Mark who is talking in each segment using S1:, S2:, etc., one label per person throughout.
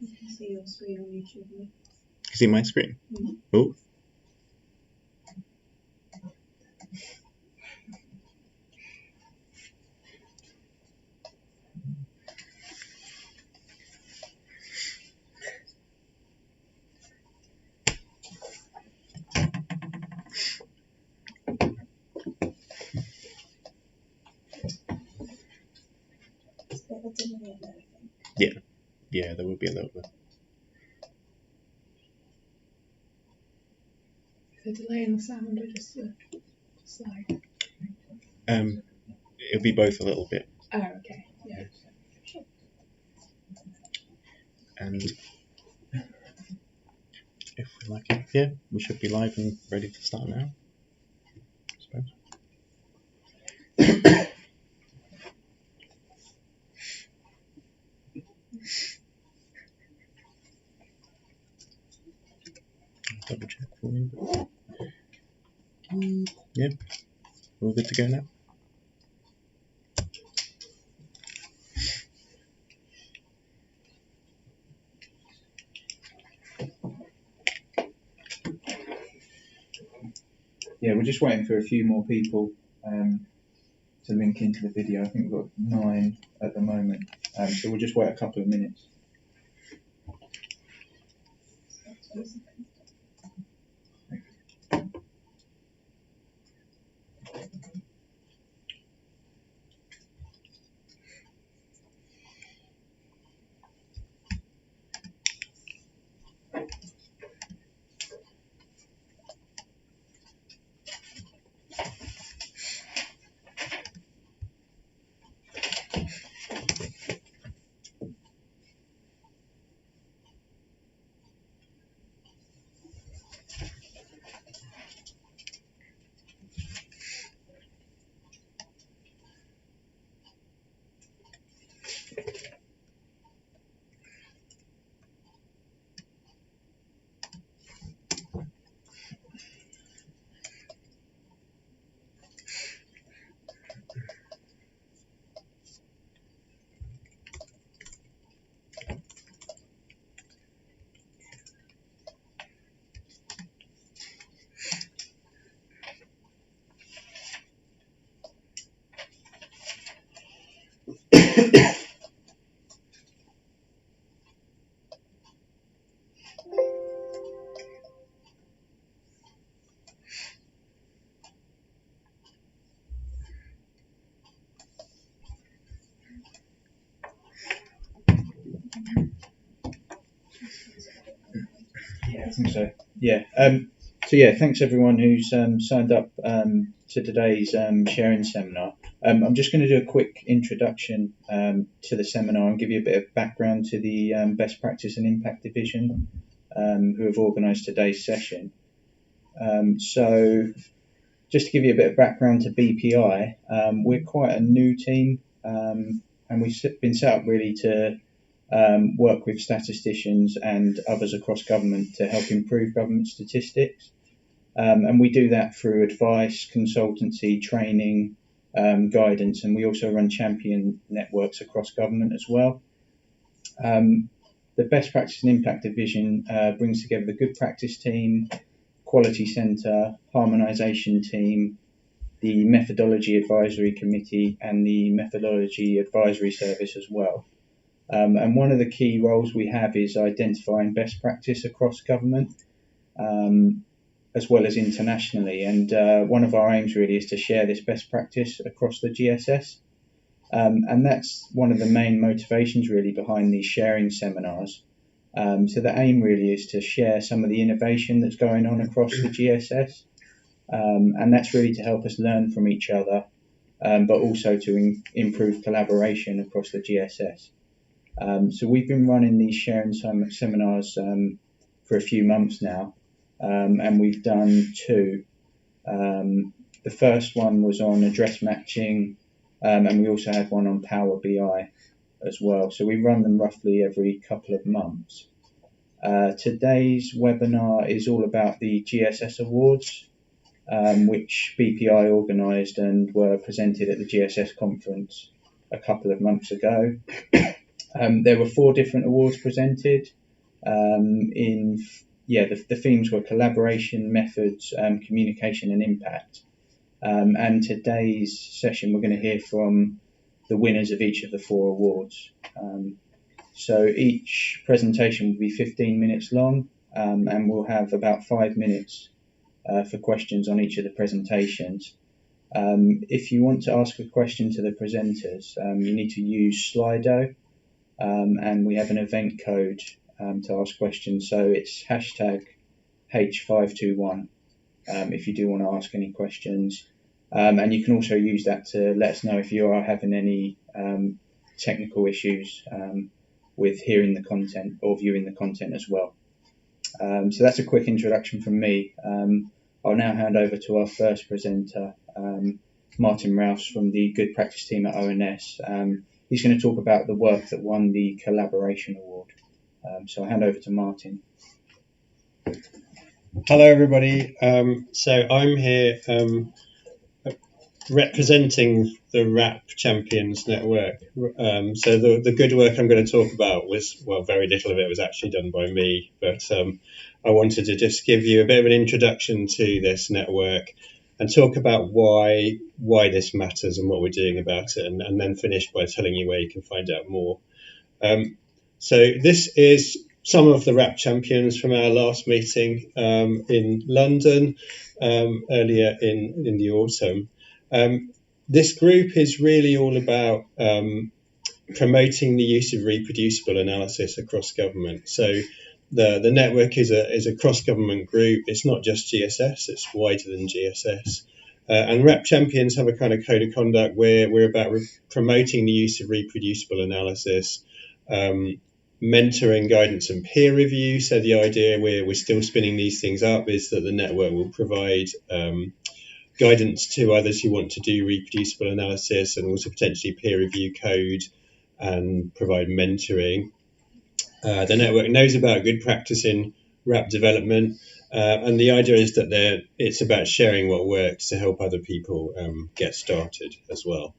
S1: You can see your screen on YouTube.
S2: You see my screen?
S1: Mm.
S2: Oh. Yeah, there will be a little bit.
S1: The delay in the sound or just the slide?
S2: It'll be both a little bit.
S1: Oh, okay. Yeah. Sure.
S2: And if we're lucky, yeah, we should be live and ready to start now, I suppose. Double check for you. Yeah, all good to go now.
S3: Yeah, we're just waiting for a few more people to link into the video. I think we've got 9 at the moment, so we'll just wait a couple of minutes. Yeah, I think so. Yeah. So yeah, thanks everyone who's signed up to today's sharing seminar. I'm just going to do a quick introduction to the seminar and give you a bit of background to the Best Practice and Impact Division who have organised today's session. So just to give you a bit of background to BPI, we're quite a new team and we've been set up really to work with statisticians and others across government to help improve government statistics. And we do that through advice, consultancy, training, guidance, and we also run champion networks across government as well. The Best Practice and Impact Division brings together the Good Practice team, Quality Centre, Harmonisation team, the Methodology Advisory Committee, and the Methodology Advisory Service as well. And one of the key roles we have is identifying best practice across government, as well as internationally. And one of our aims really is to share this best practice across the GSS. And that's one of the main motivations really behind these sharing seminars. So the aim really is to share some of the innovation that's going on across the GSS. And that's really to help us learn from each other, but also to improve collaboration across the GSS. So we've been running these sharing seminars for a few months now, and we've done 2. The first one was on address matching, and we also had one on Power BI as well. So we run them roughly every couple of months. Today's webinar is all about the GSS Awards, which BPI organised and were presented at the GSS conference a couple of months ago. There were 4 different awards presented. The themes were collaboration, methods, communication, and impact. And today's session, we're going to hear from the winners of each of the 4 awards. So each presentation will be 15 minutes long, and we'll have about 5 minutes for questions on each of the presentations. If you want to ask a question to the presenters, you need to use Slido, and we have an event code to ask questions. So it's #H521 if you do want to ask any questions. And you can also use that to let us know if you are having any technical issues with hearing the content or viewing the content as well. So that's a quick introduction from me. I'll now hand over to our first presenter, Martin Rouse from the Good Practice team at ONS. He's going to talk about the work that won the Collaboration Award. So I'll hand over to Martin.
S4: Hello everybody. So I'm here representing the RAP Champions Network. So the good work I'm going to talk about was, well, very little of it was actually done by me, but I wanted to just give you a bit of an introduction to this network and talk about why this matters and what we're doing about it, and then finish by telling you where you can find out more. So this is some of the RAP champions from our last meeting in London earlier in the autumn. This group is really all about promoting the use of reproducible analysis across government. So the network is a cross-government group. It's not just GSS, it's wider than GSS. And RAP champions have a kind of code of conduct where we're about promoting the use of reproducible analysis, mentoring, guidance, and peer review. So the idea where we're still spinning these things up is that the network will provide guidance to others who want to do reproducible analysis, and also potentially peer review code and provide mentoring. The network knows about good practice in RAP development, and the idea is that it's about sharing what works to help other people get started as well.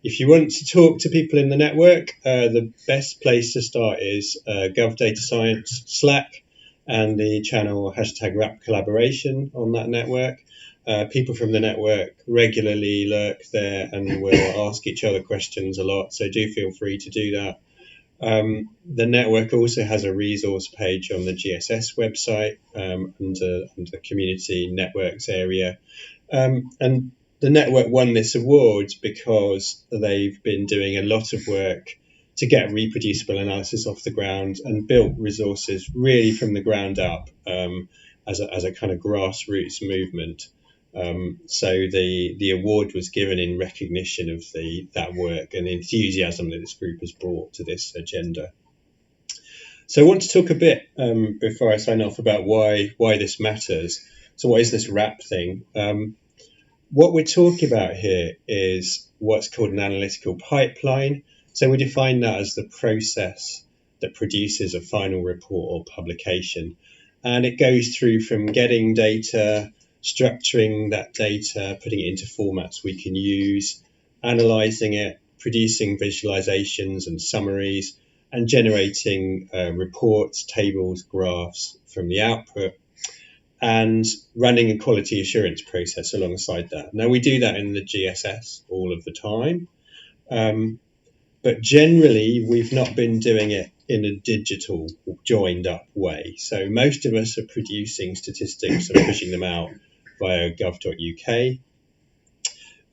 S4: If you want to talk to people in the network, the best place to start is Gov Data Science Slack and the channel #RAP Collaboration on that network. People from the network regularly lurk there and will ask each other questions a lot, so do feel free to do that. The network also has a resource page on the GSS website under the community networks area. And the network won this award because they've been doing a lot of work to get reproducible analysis off the ground and built resources really from the ground up as a kind of grassroots movement. So the award was given in recognition of that work and the enthusiasm that this group has brought to this agenda. So I want to talk a bit before I sign off about why this matters. So what is this RAP thing? What we're talking about here is what's called an analytical pipeline. So we define that as the process that produces a final report or publication. And it goes through from getting data, structuring that data, putting it into formats we can use, analysing it, producing visualizations and summaries, and generating reports, tables, graphs from the output, and running a quality assurance process alongside that. Now, we do that in the GSS all of the time, but generally we've not been doing it in a digital joined up way. So most of us are producing statistics and pushing them out via gov.uk.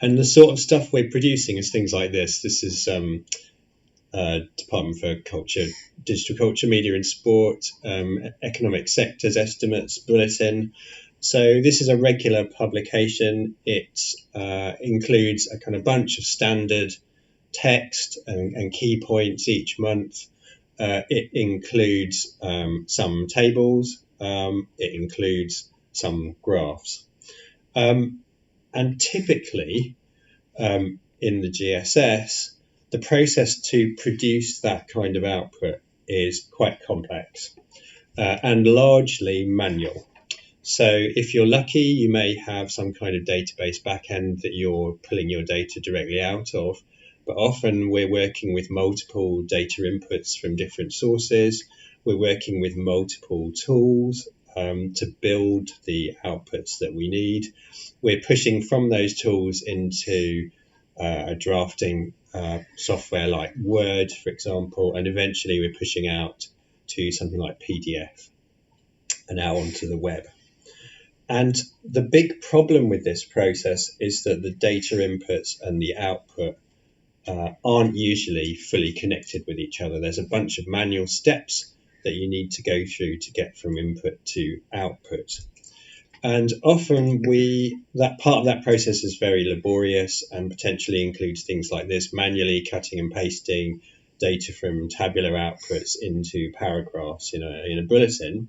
S4: And the sort of stuff we're producing is things like this. This is Department for Culture, Digital Culture, Media and Sport, Economic Sectors Estimates Bulletin. So this is a regular publication. It includes a kind of bunch of standard text and key points each month. It includes some tables. It includes some graphs. And typically in the GSS, the process to produce that kind of output is quite complex and largely manual. So if you're lucky, you may have some kind of database backend that you're pulling your data directly out of. but often we're working with multiple data inputs from different sources. We're working with multiple tools to build the outputs that we need. We're pushing from those tools into a drafting software like Word, for example, and eventually we're pushing out to something like PDF and out onto the web. And the big problem with this process is that the data inputs and the output aren't usually fully connected with each other. There's a bunch of manual steps that you need to go through to get from input to output. And often that part of that process is very laborious and potentially includes things like this, manually cutting and pasting data from tabular outputs into paragraphs in a bulletin.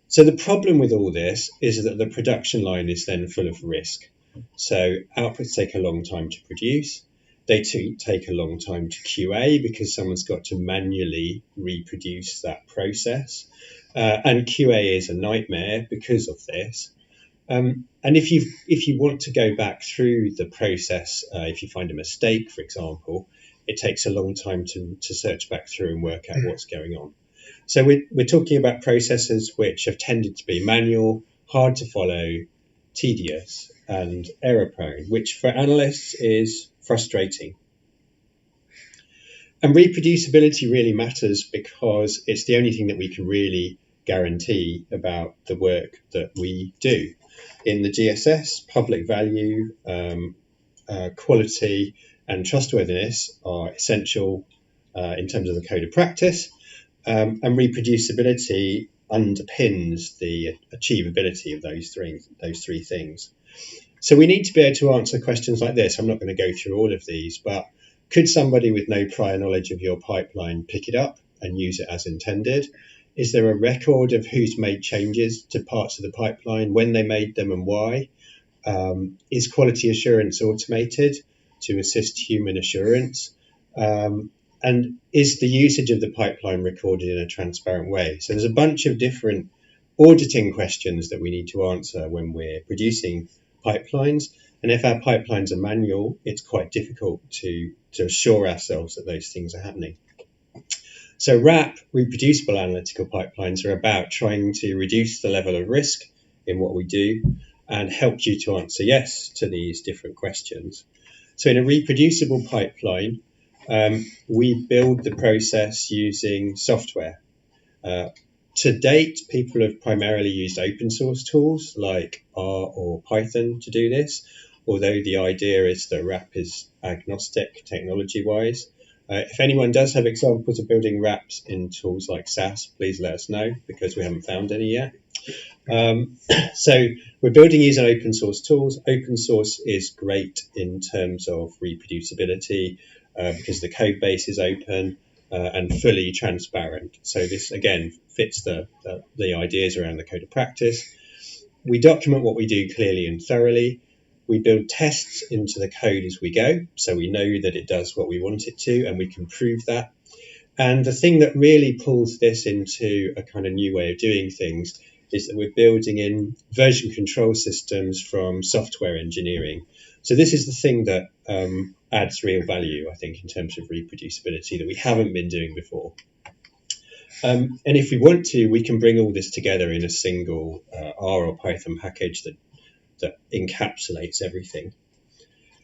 S4: So the problem with all this is that the production line is then full of risk. So outputs take a long time to produce. They take a long time to QA because someone's got to manually reproduce that process. And QA is a nightmare because of this. And if you want to go back through the process, if you find a mistake, for example, it takes a long time to search back through and work out what's going on. So we're talking about processes which have tended to be manual, hard to follow, tedious, and error prone, which for analysts is frustrating. And reproducibility really matters because it's the only thing that we can really guarantee about the work that we do. In the GSS, public value, quality, and trustworthiness are essential in terms of the code of practice, and reproducibility underpins the achievability of those three things. So we need to be able to answer questions like this. I'm not going to go through all of these, but could somebody with no prior knowledge of your pipeline pick it up and use it as intended? Is there a record of who's made changes to parts of the pipeline, when they made them and why? Is quality assurance automated to assist human assurance? And is the usage of the pipeline recorded in a transparent way? So there's a bunch of different auditing questions that we need to answer when we're producing pipelines. And if our pipelines are manual, it's quite difficult to assure ourselves that those things are happening. So RAP, reproducible analytical pipelines, are about trying to reduce the level of risk in what we do and help you to answer yes to these different questions. So in a reproducible pipeline, we build the process using software. To date, people have primarily used open source tools like R or Python to do this, although the idea is that RAP is agnostic technology-wise. If anyone does have examples of building RAPs in tools like SAS, please let us know because we haven't found any yet. So we're building using open source tools. Open source is great in terms of reproducibility because the code base is open and fully transparent. So this again fits the ideas around the code of practice. We document what we do clearly and thoroughly. We build tests into the code as we go, so we know that it does what we want it to, and we can prove that. And the thing that really pulls this into a kind of new way of doing things is that we're building in version control systems from software engineering. So this is the thing that adds real value, I think, in terms of reproducibility that we haven't been doing before. And if we want to, we can bring all this together in a single R or Python package that encapsulates everything.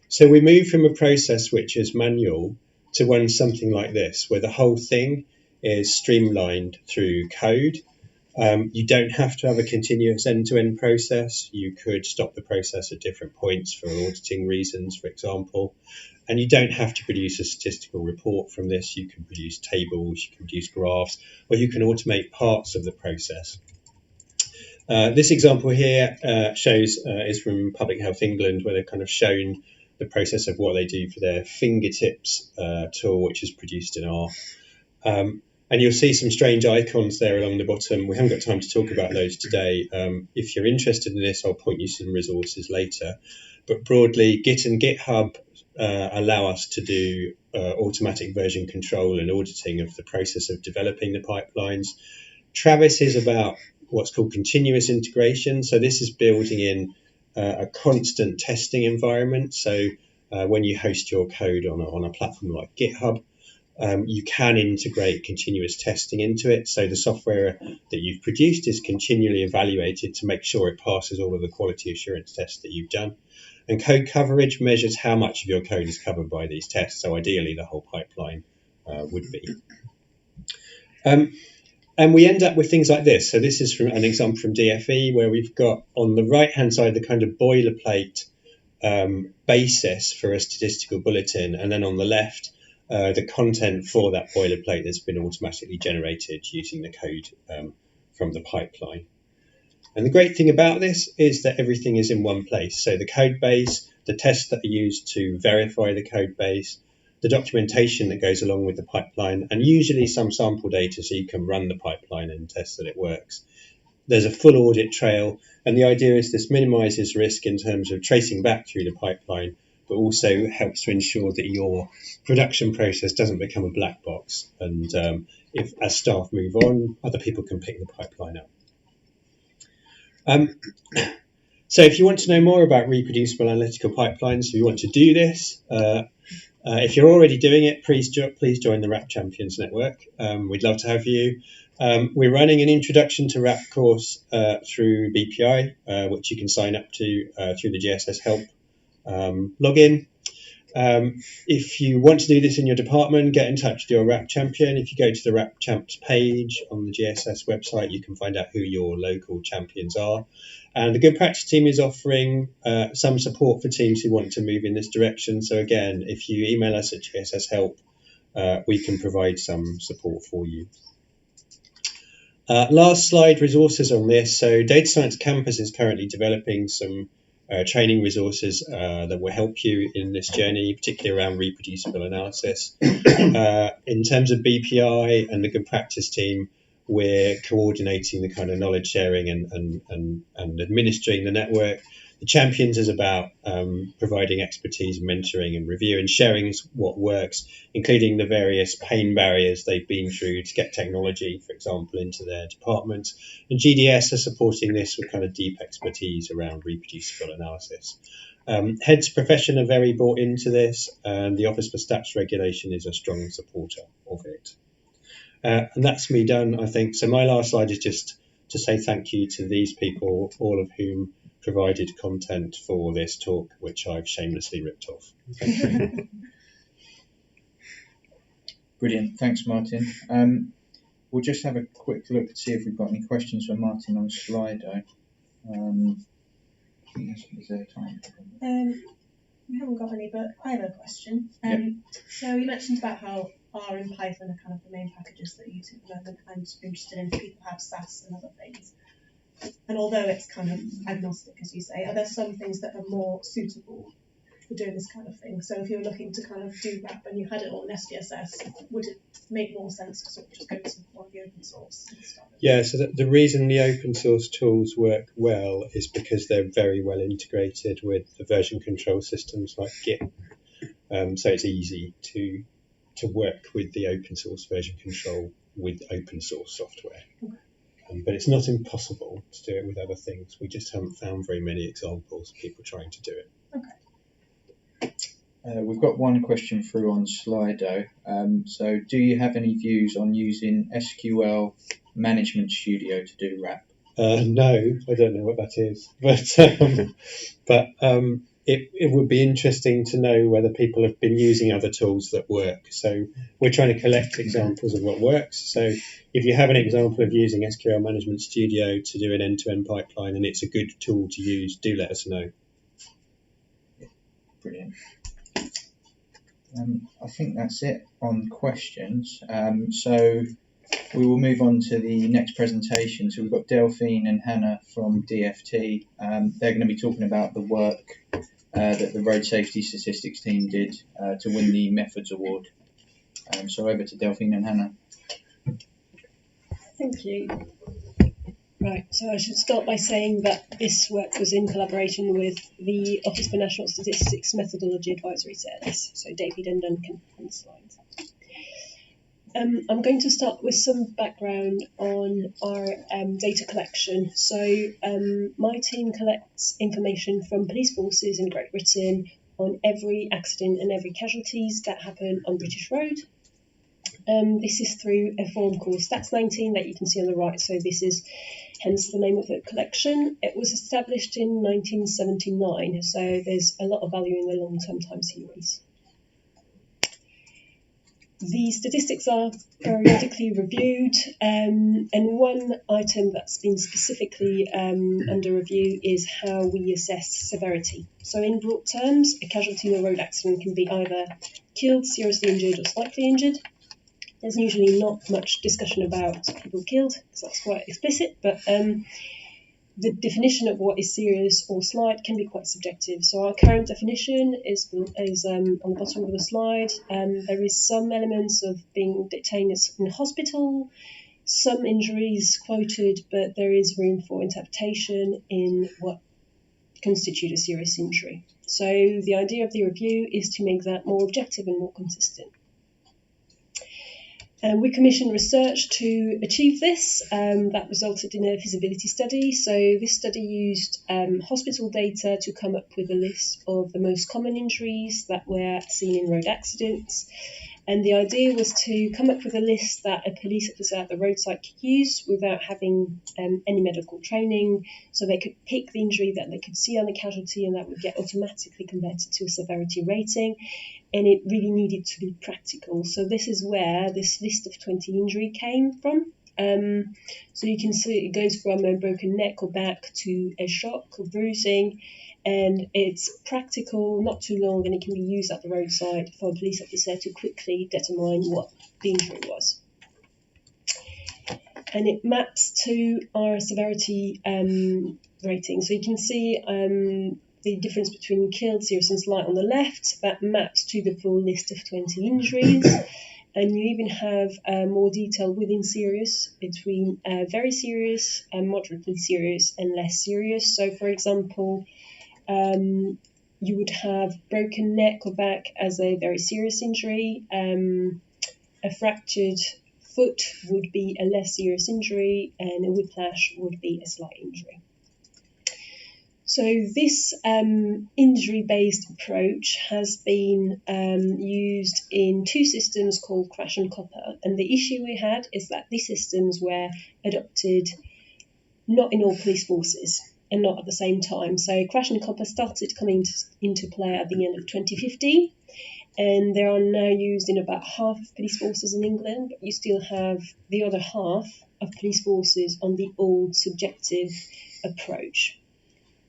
S4: So we move from a process which is manual to one something like this, where the whole thing is streamlined through code. You don't have to have a continuous end-to-end process. You could stop the process at different points for auditing reasons, for example. And you don't have to produce a statistical report from this. You can produce tables, you can produce graphs, or you can automate parts of the process. This example here is from Public Health England, where they've kind of shown the process of what they do for their fingertips tool, which is produced in R. And you'll see some strange icons there along the bottom. We haven't got time to talk about those today. If you're interested in this, I'll point you to some resources later. But broadly, Git and GitHub allow us to do automatic version control and auditing of the process of developing the pipelines. Travis is about what's called continuous integration. So this is building in a constant testing environment. So when you host your code on a platform like GitHub, you can integrate continuous testing into it. So the software that you've produced is continually evaluated to make sure it passes all of the quality assurance tests that you've done. And code coverage measures how much of your code is covered by these tests. So ideally, the whole pipeline would be. And we end up with things like this. So this is from an example from DFE, where we've got on the right-hand side the kind of boilerplate basis for a statistical bulletin, and then on the left, the content for that boilerplate that's been automatically generated using the code from the pipeline. And the great thing about this is that everything is in one place. So the code base, the tests that are used to verify the code base, the documentation that goes along with the pipeline, and usually some sample data so you can run the pipeline and test that it works. There's a full audit trail, and the idea is this minimizes risk in terms of tracing back through the pipeline, but also helps to ensure that your production process doesn't become a black box. And if as staff move on, other people can pick the pipeline up. So if you want to know more about reproducible analytical pipelines, if you want to do this, if you're already doing it, please join the RAP Champions Network. We'd love to have you. We're running an introduction to RAP course through BPI, which you can sign up to through the GSS Help login. If you want to do this in your department, get in touch with your RAP champion. If you go to the RAP Champs page on the GSS website, you can find out who your local champions are. And the Good Practice team is offering some support for teams who want to move in this direction. So again, if you email us at GSS Help, we can provide some support for you. Last slide, resources on this. So Data Science Campus is currently developing some training resources that will help you in this journey, particularly around reproducible analysis. In terms of BPI and the Good Practice team, we're coordinating the kind of knowledge sharing and administering the network. The Champions is about providing expertise, mentoring and review, and sharing what works, including the various pain barriers they've been through to get technology, for example, into their department. And GDS are supporting this with kind of deep expertise around reproducible analysis. Heads profession are very bought into this, and the Office for Stats Regulation is a strong supporter of it. And that's me done, I think. So my last slide is just to say thank you to these people, all of whom provided content for this talk, which I've shamelessly ripped off.
S3: Brilliant, thanks Martin. We'll just have a quick look to see if we've got any questions for Martin on Slido. Is there time?
S1: We haven't got any, but I have a question. So you mentioned about how R and Python are kind of the main packages that you use at the moment, and interested in if people have SAS and other things. And although it's kind of agnostic, as you say, are there some things that are more suitable for doing this kind of thing? So if you're looking to kind of do RAP and you had it all in SPSS, would it make more sense to sort of just go to more of the open source and stuff?
S4: Yeah, so the reason the open source tools work well is because they're very well integrated with the version control systems like Git. So it's easy to work with the open source version control with open source software.
S1: Okay.
S4: But it's not impossible to do it with other things. We just haven't found very many examples of people trying to do it.
S1: Okay.
S3: We've got one question through on Slido. So do you have any views on using SQL Management Studio to do RAP?
S4: No, I don't know what that is. But it would be interesting to know whether people have been using other tools that work. So we're trying to collect examples of what works. So if you have an example of using SQL Management Studio to do an end-to-end pipeline and it's a good tool to use, do let us know.
S3: Brilliant. I think that's it on questions. So we will move on to the next presentation. So we've got Delphine and Hannah from DFT. They're going to be talking about the work that the Road Safety Statistics team did to win the Methods Award. So over to Delphine and Hannah.
S5: Thank you. Right, so I should start by saying that this work was in collaboration with the Office for National Statistics Methodology Advisory Service, so David and Duncan on the slides. I'm going to start with some background on our data collection. So my team collects information from police forces in Great Britain on every accident and every casualties that happen on British road. This is through a form called Stats 19 that you can see on the right. So this is hence the name of the collection. It was established in 1979, so there's a lot of value in the long-term time series. The statistics are periodically reviewed, and one item that's been specifically under review is how we assess severity. So in broad terms, a casualty in a road accident can be either killed, seriously injured, or slightly injured. There's usually not much discussion about people killed, because that's quite explicit, but the definition of what is serious or slight can be quite subjective. So our current definition is on the bottom of the slide. There is some elements of being detained in hospital, some injuries quoted, but there is room for interpretation in what constitute a serious injury. So the idea of the review is to make that more objective and more consistent. We commissioned research to achieve this. That resulted in a feasibility study. So this study used hospital data to come up with a list of the most common injuries that were seen in road accidents. And the idea was to come up with a list that a police officer at the roadside could use without having any medical training. So they could pick the injury that they could see on the casualty, and that would get automatically converted to a severity rating. And it really needed to be practical. So this is where this list of 20 injury came from. So you can see it goes from a broken neck or back to a shock or bruising, and it's practical, not too long, and it can be used at the roadside for a police officer to quickly determine what the injury was. And it maps to our severity rating. So you can see the difference between killed, serious and slight on the left. That maps to the full list of 20 injuries. And you even have more detail within serious between very serious and moderately serious and less serious. So for example, you would have broken neck or back as a very serious injury. A fractured foot would be a less serious injury, and a whiplash would be a slight injury. So this injury-based approach has been used in two systems called Crash and Copper. And the issue we had is that these systems were adopted not in all police forces and not at the same time. So Crash and Copper started coming into play at the end of 2015. And they are now used in about half of police forces in England, but you still have the other half of police forces on the old subjective approach.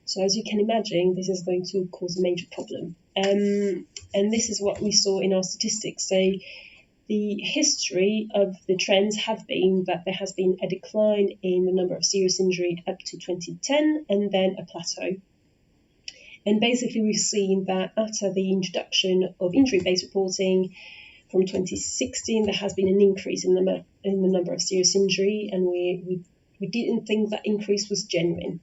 S5: So as you can imagine, this is going to cause a major problem. And this is what we saw in our statistics. So the history of the trends have been that there has been a decline in the number of serious injury up to 2010, and then a plateau. And basically we've seen that after the introduction of injury-based reporting from 2016, there has been an increase in the number of serious injury, and we didn't think that increase was genuine.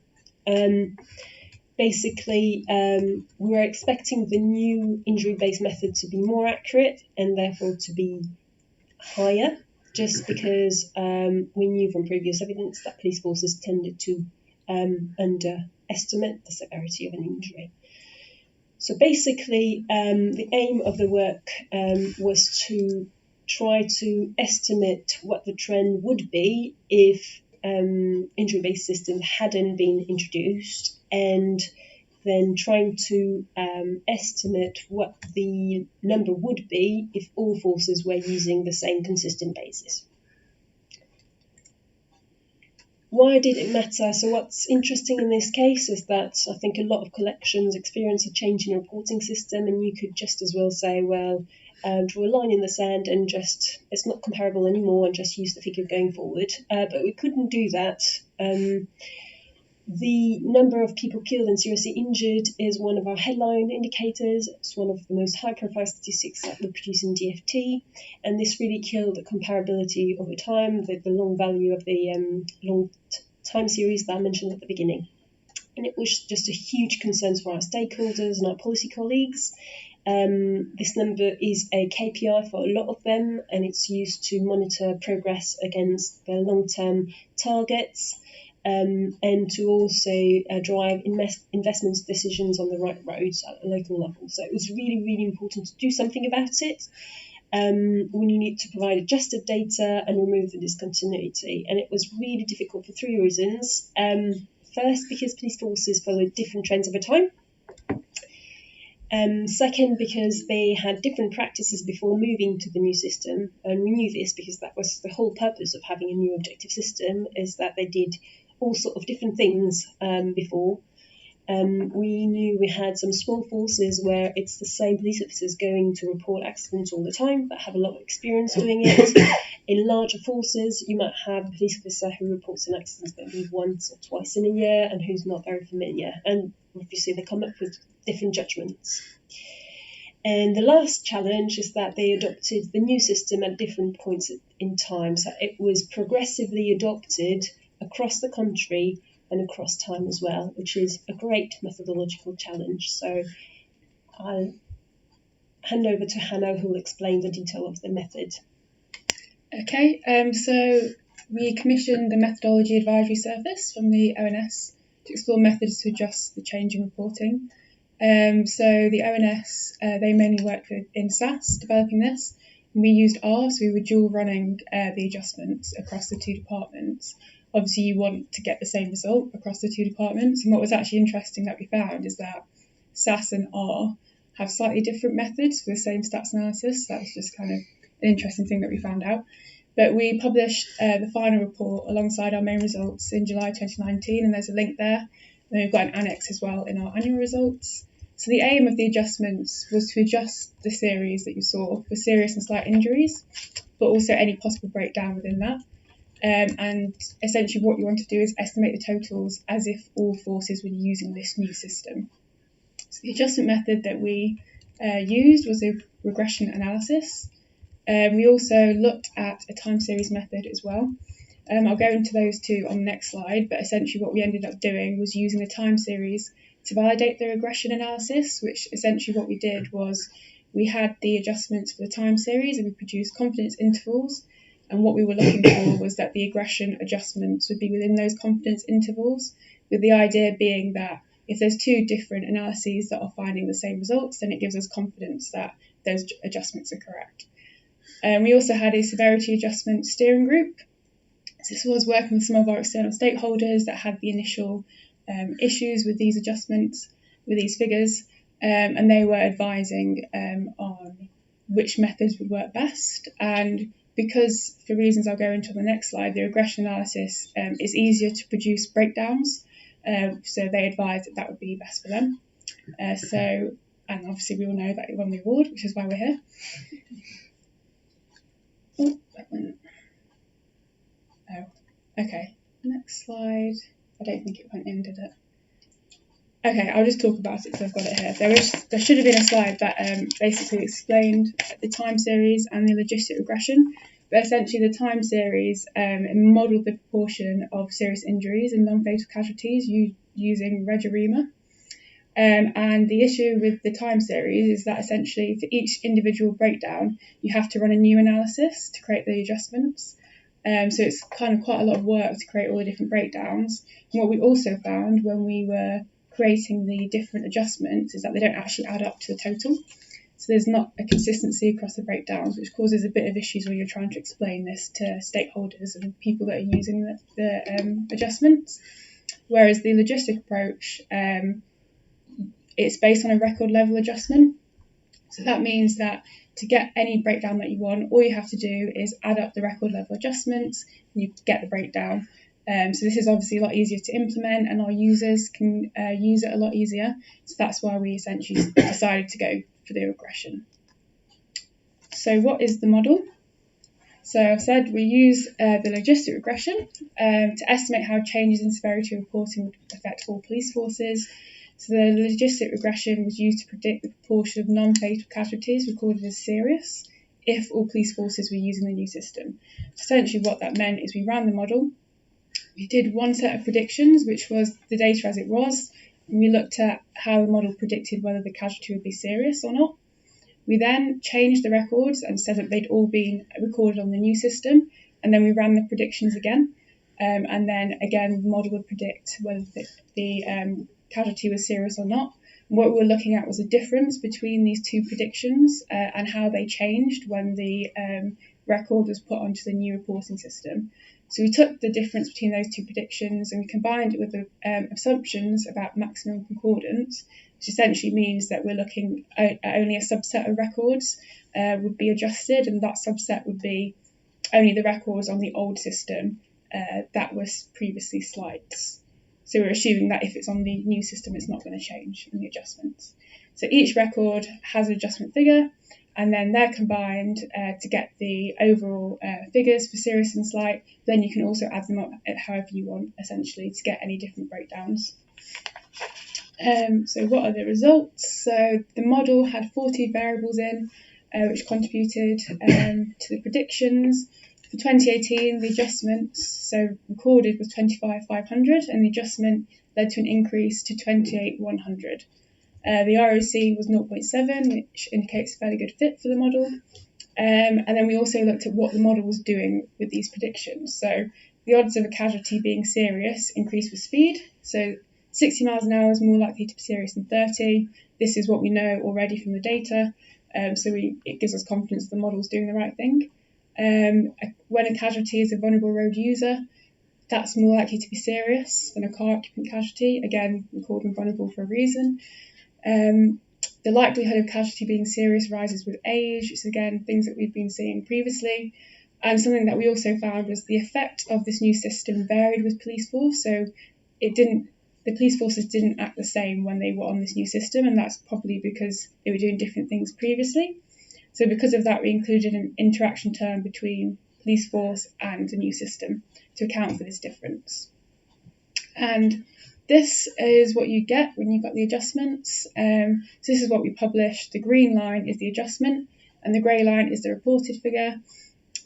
S5: Basically, we were expecting the new injury-based method to be more accurate and therefore to be higher, just because we knew from previous evidence that police forces tended to underestimate the severity of an injury. So basically, the aim of the work was to try to estimate what the trend would be if injury-based systems hadn't been introduced, and then trying to estimate what the number would be if all forces were using the same consistent basis. Why did it matter? So what's interesting in this case is that I think a lot of collections experience a change in reporting system, and you could just as well say, well, draw a line in the sand and just, it's not comparable anymore, and just use the figure going forward. But we couldn't do that. The number of people killed and seriously injured is one of our headline indicators. It's one of the most high-profile statistics that we produce in DFT, and this really killed the comparability over time, the long value of the long time series that I mentioned at the beginning. And it was just a huge concern for our stakeholders and our policy colleagues. This number is a KPI for a lot of them, and it's used to monitor progress against their long-term targets. and to also drive investment decisions on the right roads at a local level. So it was really, really important to do something about it. We need to provide adjusted data and remove the discontinuity. And it was really difficult for 3 reasons. First, because police forces followed different trends over time. Second, because they had different practices before moving to the new system. And we knew this because that was the whole purpose of having a new objective system, is that they did all sorts of different things before. We knew we had some small forces where it's the same police officers going to report accidents all the time, but have a lot of experience doing it. In larger forces, you might have a police officer who reports an accident maybe once or twice in a year and who's not very familiar. And obviously they come up with different judgments. And the last challenge is that they adopted the new system at different points in time. So it was progressively adopted across the country and across time as well, which is a great methodological challenge. So I'll hand over to Hannah, who will explain the detail of the method.
S6: Okay, so we commissioned the Methodology Advisory Service from the ONS to explore methods to adjust the change in reporting. So the ONS, they mainly worked in SAS developing this, and we used R, so we were dual running the adjustments across the 2 departments. Obviously, you want to get the same result across the 2 departments. And what was actually interesting that we found is that SAS and R have slightly different methods for the same stats analysis. That was just kind of an interesting thing that we found out. But we published the final report alongside our main results in July 2019, and there's a link there. And then we've got an annex as well in our annual results. So the aim of the adjustments was to adjust the series that you saw for serious and slight injuries, but also any possible breakdown within that. And essentially what you want to do is estimate the totals as if all forces were using this new system. So the adjustment method that we used was a regression analysis. We also looked at a time series method as well. I'll go into those 2 on the next slide, but essentially what we ended up doing was using the time series to validate the regression analysis, which essentially what we did was we had the adjustments for the time series and we produced confidence intervals. And what we were looking for was that the regression adjustments would be within those confidence intervals, with the idea being that if there's 2 different analyses that are finding the same results, then it gives us confidence that those adjustments are correct. We also had a severity adjustment steering group. So this was working with some of our external stakeholders that had the initial issues with these adjustments, with these figures, and they were advising on which methods would work best. And because, for reasons I'll go into on the next slide, the regression analysis is easier to produce breakdowns, so they advised that would be best for them. And obviously we all know that it won the award, which is why we're here. Oh, that went. Oh, okay. Next slide. I don't think it went in, did it? Okay, I'll just talk about it so I've got it here. There should have been a slide that basically explained the time series and the logistic regression. But essentially the time series modelled the proportion of serious injuries and non-fatal casualties using regression. And the issue with the time series is that essentially for each individual breakdown, you have to run a new analysis to create the adjustments. So it's kind of quite a lot of work to create all the different breakdowns. And what we also found when we were creating the different adjustments is that they don't actually add up to the total. So there's not a consistency across the breakdowns, which causes a bit of issues when you're trying to explain this to stakeholders and people that are using the adjustments. Whereas the logistic approach, it's based on a record level adjustment. So that means that to get any breakdown that you want, all you have to do is add up the record level adjustments and you get the breakdown. So this is obviously a lot easier to implement and our users can use it a lot easier. So that's why we essentially decided to go for the regression. So what is the model? So I've said we use the logistic regression to estimate how changes in severity reporting would affect all police forces. So the logistic regression was used to predict the proportion of non-fatal casualties recorded as serious if all police forces were using the new system. Essentially what that meant is we ran the model. We did one set of predictions, which was the data as it was, and we looked at how the model predicted whether the casualty would be serious or not. We then changed the records and said that they'd all been recorded on the new system, and then we ran the predictions again. and then again the model would predict whether the casualty was serious or not. What we were looking at was a difference between these two predictions and how they changed when the record was put onto the new reporting system. So we took the difference between those two predictions and we combined it with the assumptions about maximum concordance, which essentially means that we're looking at only a subset of records would be adjusted, and that subset would be only the records on the old system that was previously slides. So we're assuming that if it's on the new system, it's not going to change in the adjustments. So each record has an adjustment figure, and then they're combined to get the overall figures for serious and slight. Then you can also add them up at however you want, essentially, to get any different breakdowns. So what are the results? So the model had 40 variables in, which contributed to the predictions. For 2018, the adjustments, so recorded was 25,500, and the adjustment led to an increase to 28,100. The ROC was 0.7, which indicates a fairly good fit for the model. And then we also looked at what the model was doing with these predictions. So the odds of a casualty being serious increased with speed. So 60 miles an hour is more likely to be serious than 30. This is what we know already from the data. So it gives us confidence the model is doing the right thing. When a casualty is a vulnerable road user, that's more likely to be serious than a car occupant casualty. Again, we call them vulnerable for a reason. The likelihood of casualty being serious rises with age. It's again things that we've been seeing previously. And something that we also found was the effect of this new system varied with police force. So the police forces didn't act the same when they were on this new system, and that's probably because they were doing different things previously. So because of that, we included an interaction term between police force and the new system to account for this difference. And this is what you get when you've got the adjustments. So this is what we published. The green line is the adjustment, and the grey line is the reported figure.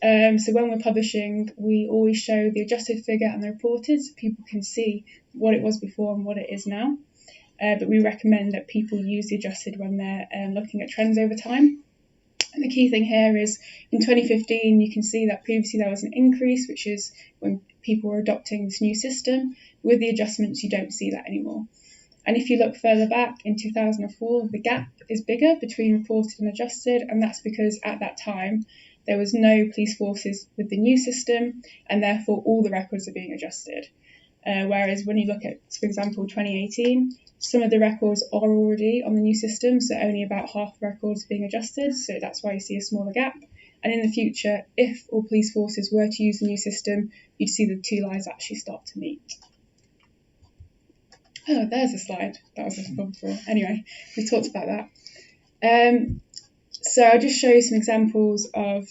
S6: So when we're publishing, we always show the adjusted figure and the reported, so people can see what it was before and what it is now. But we recommend that people use the adjusted when they're looking at trends over time. And the key thing here is in 2015, you can see that previously there was an increase, which is when people were adopting this new system. With the adjustments, you don't see that anymore. And if you look further back in 2004, the gap is bigger between reported and adjusted, and that's because at that time, there was no police forces with the new system, and therefore all the records are being adjusted. Whereas when you look at, for example, 2018, some of the records are already on the new system, so only about half the records are being adjusted, so that's why you see a smaller gap. And in the future, if all police forces were to use the new system, you'd see the two lines actually start to meet. Oh, there's a slide. That was a fun before. Anyway, we talked about that. So I'll just show you some examples of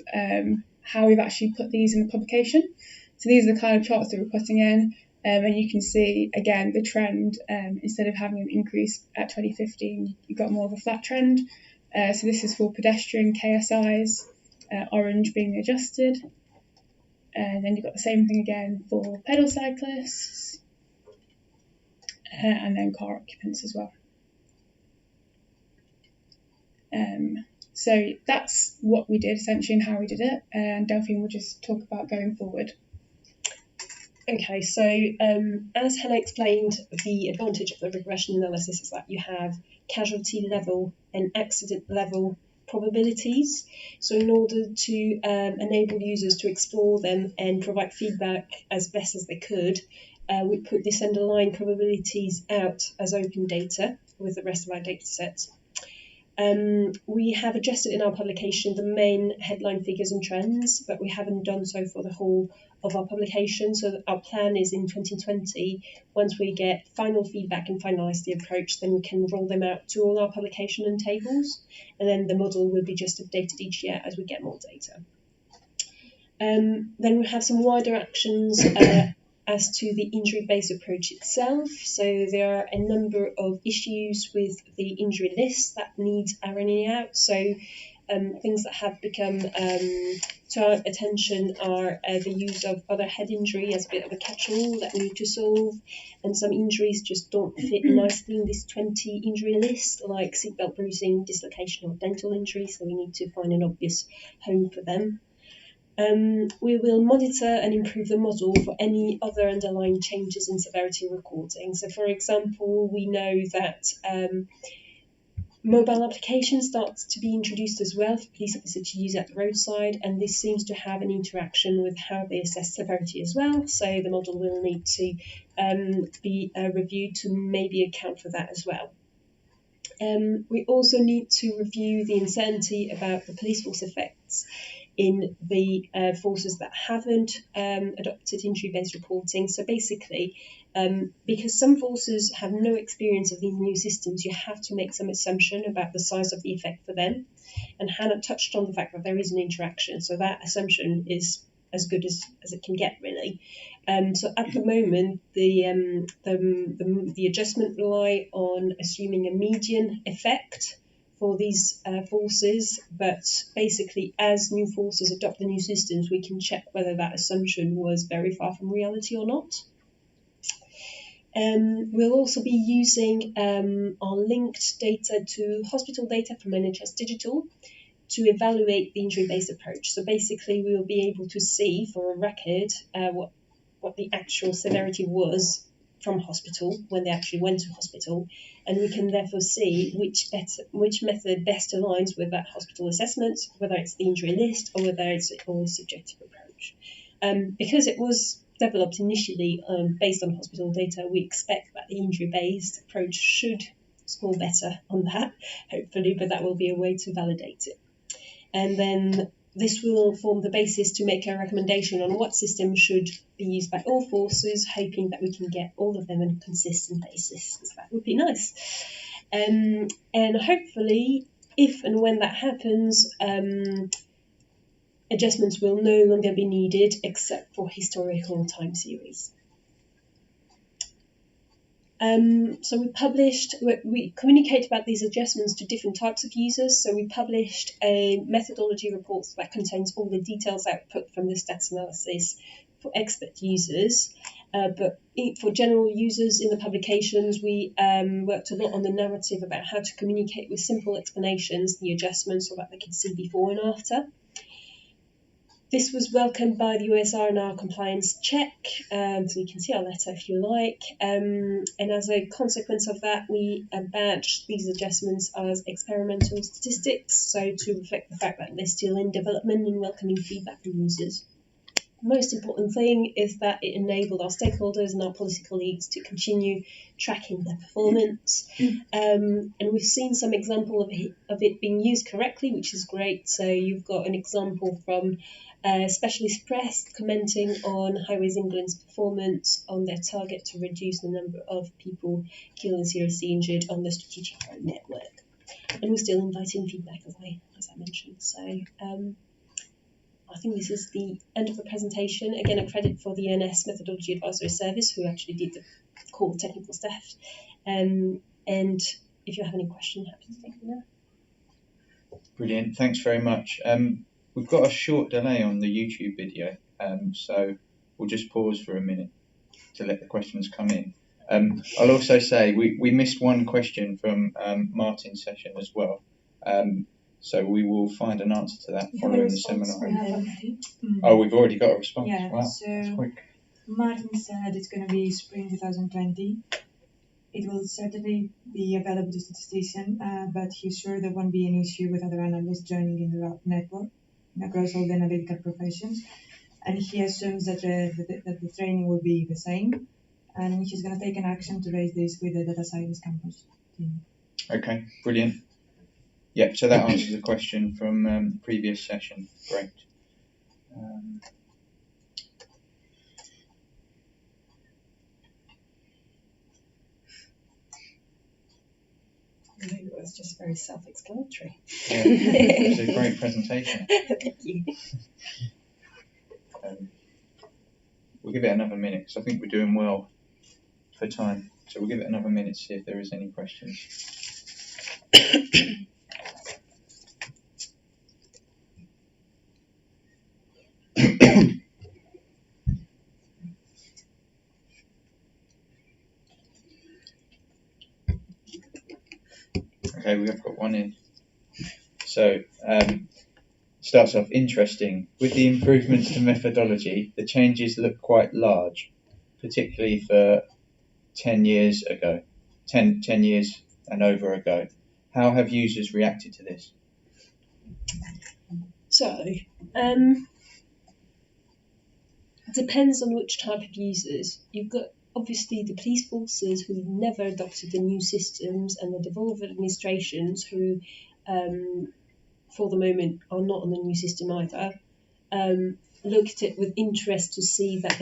S6: how we've actually put these in the publication. So these are the kind of charts that we're putting in. And you can see, again, the trend, instead of having an increase at 2015, you've got more of a flat trend. So this is for pedestrian KSIs, orange being adjusted. And then you've got the same thing again for pedal cyclists, and then car occupants as well. So that's what we did essentially and how we did it. And Delphine will just talk about going forward.
S5: Okay, so as Hannah explained, the advantage of the regression analysis is that you have casualty level and accident level probabilities. So in order to enable users to explore them and provide feedback as best as they could, we put this underlying probabilities out as open data with the rest of our data sets. We have adjusted in our publication the main headline figures and trends, but we haven't done so for the whole of our publication. So our plan is in 2020, once we get final feedback and finalise the approach, then we can roll them out to all our publication and tables, and then the model will be just updated each year as we get more data. Then we have some wider actions as to the injury-based approach itself. So there are a number of issues with the injury list that needs ironing out. So things that have become to our attention are the use of other head injury as a bit of a catch-all that we need to solve, and some injuries just don't fit nicely in this 20 injury list, like seatbelt bruising, dislocation or dental injury, so we need to find an obvious home for them. We will monitor and improve the model for any other underlying changes in severity recording. So, for example, we know that mobile application starts to be introduced as well for police officers to use at the roadside, and this seems to have an interaction with how they assess severity as well. So the model will need to be reviewed to maybe account for that as well. We also need to review the uncertainty about the police force effects in the forces that haven't adopted injury-based reporting. So basically, because some forces have no experience of these new systems, you have to make some assumption about the size of the effect for them. And Hannah touched on the fact that there is an interaction, so that assumption is as good as it can get, really. So at the moment, the adjustment rely on assuming a median effect for these forces, but basically as new forces adopt the new systems, we can check whether that assumption was very far from reality or not. We'll also be using our linked data to hospital data from NHS Digital to evaluate the injury-based approach. So basically we will be able to see for a record what the actual severity was from hospital when they actually went to hospital, and we can therefore see which method best aligns with that hospital assessment, whether it's the injury list or whether it's a subjective approach. Because it was developed initially based on hospital data, we expect that the injury-based approach should score better on that, hopefully, but that will be a way to validate it. And then this will form the basis to make a recommendation on what system should be used by all forces, hoping that we can get all of them on a consistent basis, because that would be nice. And hopefully, if and when that happens, adjustments will no longer be needed except for historical time series. So we communicate about these adjustments to different types of users. So we published a methodology report that contains all the details output from the stats analysis for expert users. But for general users in the publications, we worked a lot on the narrative about how to communicate with simple explanations, the adjustments, so that they could see before and after. This was welcomed by the USR&R compliance check, so you can see our letter if you like. And as a consequence of that, we badged these adjustments as experimental statistics, so to reflect the fact that they're still in development and welcoming feedback from users. The most important thing is that it enabled our stakeholders and our policy colleagues to continue tracking their performance. And we've seen some example of it being used correctly, which is great. So you've got an example from Specialist Press commenting on Highways England's performance on their target to reduce the number of people killed and seriously injured on the strategic road network. And we're still inviting feedback, as I mentioned. So I think this is the end of the presentation. Again, a credit for the ONS Methodology Advisory Service, who actually did the core technical stuff. And if you have any questions, happy to take them now.
S3: Brilliant, thanks very much. We've got a short delay on the YouTube video, so we'll just pause for a minute to let the questions come in. I'll also say we missed one question from Martin's session as well. So we will find an answer to that following the seminar. Oh, we've already got a response.
S7: Yeah,
S3: wow,
S7: so
S3: that's quick.
S7: Martin said it's going to be spring 2020. It will certainly be available to statisticians, but he's sure there won't be an issue with other analysts joining in the network across all the analytical professions. And he assumes that the training will be the same, and he's going to take an action to raise this with the data science campus team.
S3: Okay, brilliant. Yep, so that answers the question from the previous session. Great.
S5: Maybe it was just very self-explanatory.
S3: Yeah, it was a great presentation.
S5: Thank you.
S3: We'll give it another minute, because I think we're doing well for time. So we'll give it another minute to see if there is any questions. Okay, we have got one in. So, starts off interesting. With the improvements to methodology, the changes look quite large, particularly for 10 years ago, 10 years and over ago. How have users reacted to this?
S5: So, depends on which type of users. You've got obviously the police forces who've never adopted the new systems, and the devolved administrations who, for the moment, are not on the new system either. Look at it with interest to see that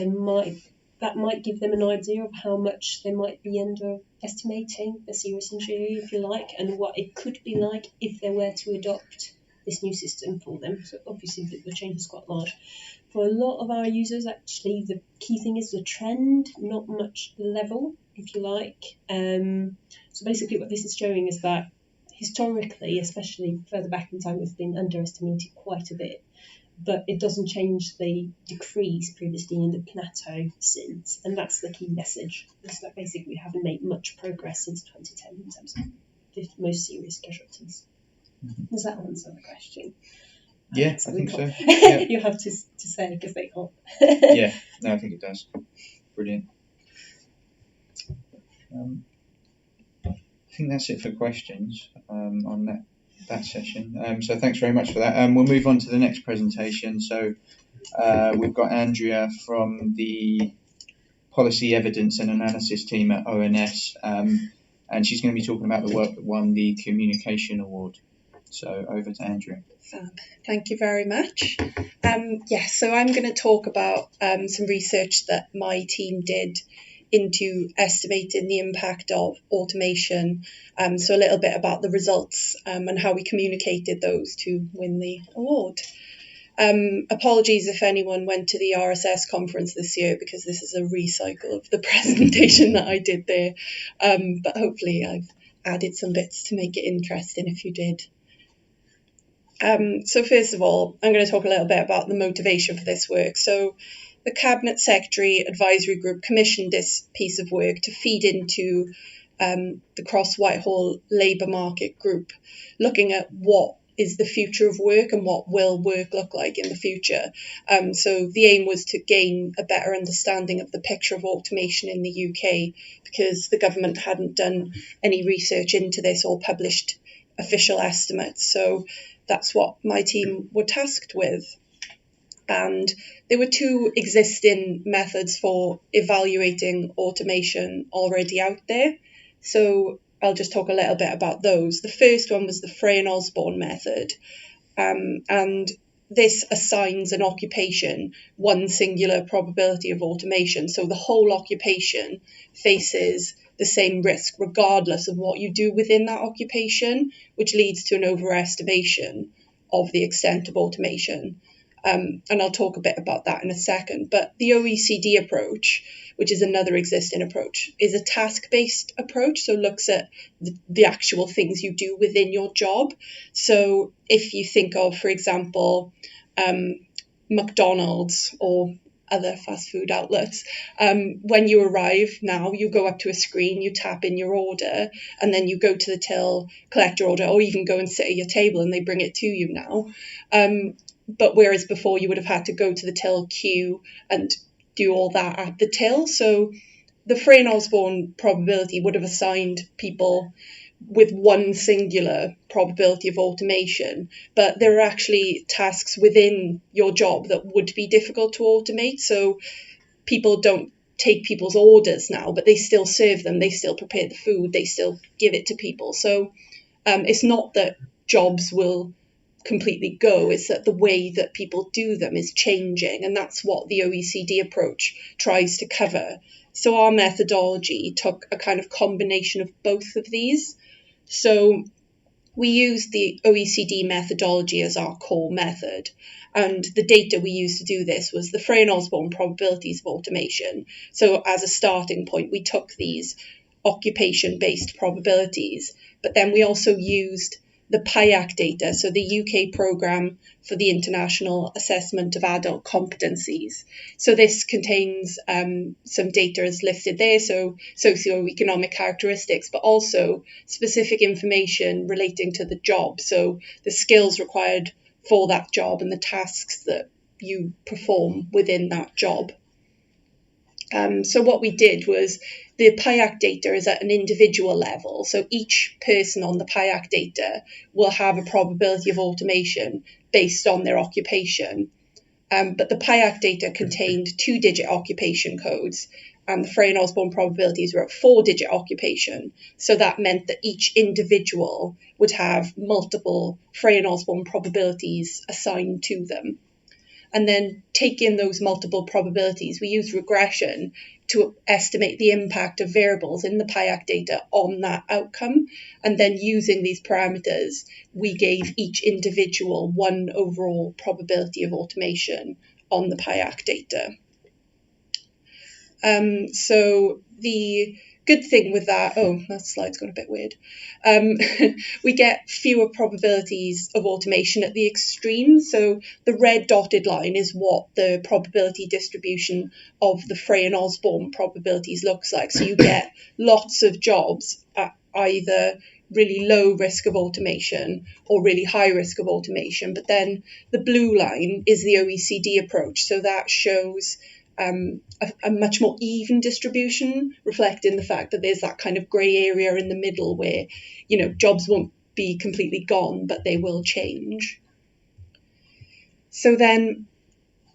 S5: that might give them an idea of how much they might be underestimating the serious injury, if you like, and what it could be like if they were to adopt this new system for them. So obviously the change is quite large. For a lot of our users, actually, the key thing is the trend, not much the level, if you like. So basically what this is showing is that historically, especially further back in time, we've been underestimated quite a bit. But it doesn't change the decrease previously in the plateau since. And that's the key message, is that basically we haven't made much progress since 2010 in terms of the most serious casualties. Does that answer the question?
S3: Yeah, I think so.
S5: Yeah. You have to say, because they can't.
S3: Yeah, no, I think it does. Brilliant. I think that's it for questions on that session. So thanks very much for that. We'll move on to the next presentation. So we've got Andrea from the Policy Evidence and Analysis team at ONS, and she's going to be talking about the work that won the Communication Award. So over to Andrea.
S8: Fab. Thank you very much. So I'm going to talk about some research that my team did into estimating the impact of automation. So a little bit about the results and how we communicated those to win the award. Apologies if anyone went to the RSS conference this year, because this is a recycle of the presentation that I did there. But hopefully I've added some bits to make it interesting if you did. So first of all, I'm going to talk a little bit about the motivation for this work. So the Cabinet Secretary Advisory Group commissioned this piece of work to feed into the Cross-Whitehall Labour Market Group, looking at what is the future of work and what will work look like in the future. So the aim was to gain a better understanding of the picture of automation in the UK, because the government hadn't done any research into this or published official estimates. So that's what my team were tasked with. And there were two existing methods for evaluating automation already out there. So I'll just talk a little bit about those. The first one was the Frey and Osborne method. And this assigns an occupation one singular probability of automation. So the whole occupation faces the same risk regardless of what you do within that occupation, which leads to an overestimation of the extent of automation. And I'll talk a bit about that in a second. But the OECD approach, which is another existing approach, is a task-based approach, so looks at the actual things you do within your job. So if you think of, for example, McDonald's or other fast food outlets, when you arrive now, you go up to a screen, you tap in your order, and then you go to the till, collect your order, or even go and sit at your table and they bring it to you now. But whereas before you would have had to go to the till, queue, and do all that at the till. So the Frey and Osborne probability would have assigned people with one singular probability of automation, but there are actually tasks within your job that would be difficult to automate. So people don't take people's orders now, but they still serve them, they still prepare the food, they still give it to people. So it's not that jobs will completely go, it's that the way that people do them is changing, and that's what the OECD approach tries to cover. So our methodology took a kind of combination of both of these. So we used the OECD methodology as our core method, and the data we used to do this was the Frey and Osborne probabilities of automation. So as a starting point, we took these occupation-based probabilities, but then we also used the PIAC data, so the UK programme for the International Assessment of Adult Competencies. So this contains some data as listed there, so socioeconomic characteristics, but also specific information relating to the job, so the skills required for that job and the tasks that you perform within that job. So what we did was, the PIAC data is at an individual level. So each person on the PIAC data will have a probability of automation based on their occupation. But the PIAC data contained 2-digit occupation codes, and the Frey and Osborne probabilities were at 4-digit occupation. So that meant that each individual would have multiple Frey and Osborne probabilities assigned to them. And then taking those multiple probabilities, we used regression to estimate the impact of variables in the PIAC data on that outcome. And then using these parameters, we gave each individual one overall probability of automation on the PIAC data. So the good thing with that, that slide's got a bit weird. We get fewer probabilities of automation at the extremes. So the red dotted line is what the probability distribution of the Frey and Osborne probabilities looks like. So you get lots of jobs at either really low risk of automation or really high risk of automation. But then the blue line is the OECD approach. So that shows a much more even distribution, reflecting the fact that there's that kind of grey area in the middle where, jobs won't be completely gone, but they will change. So then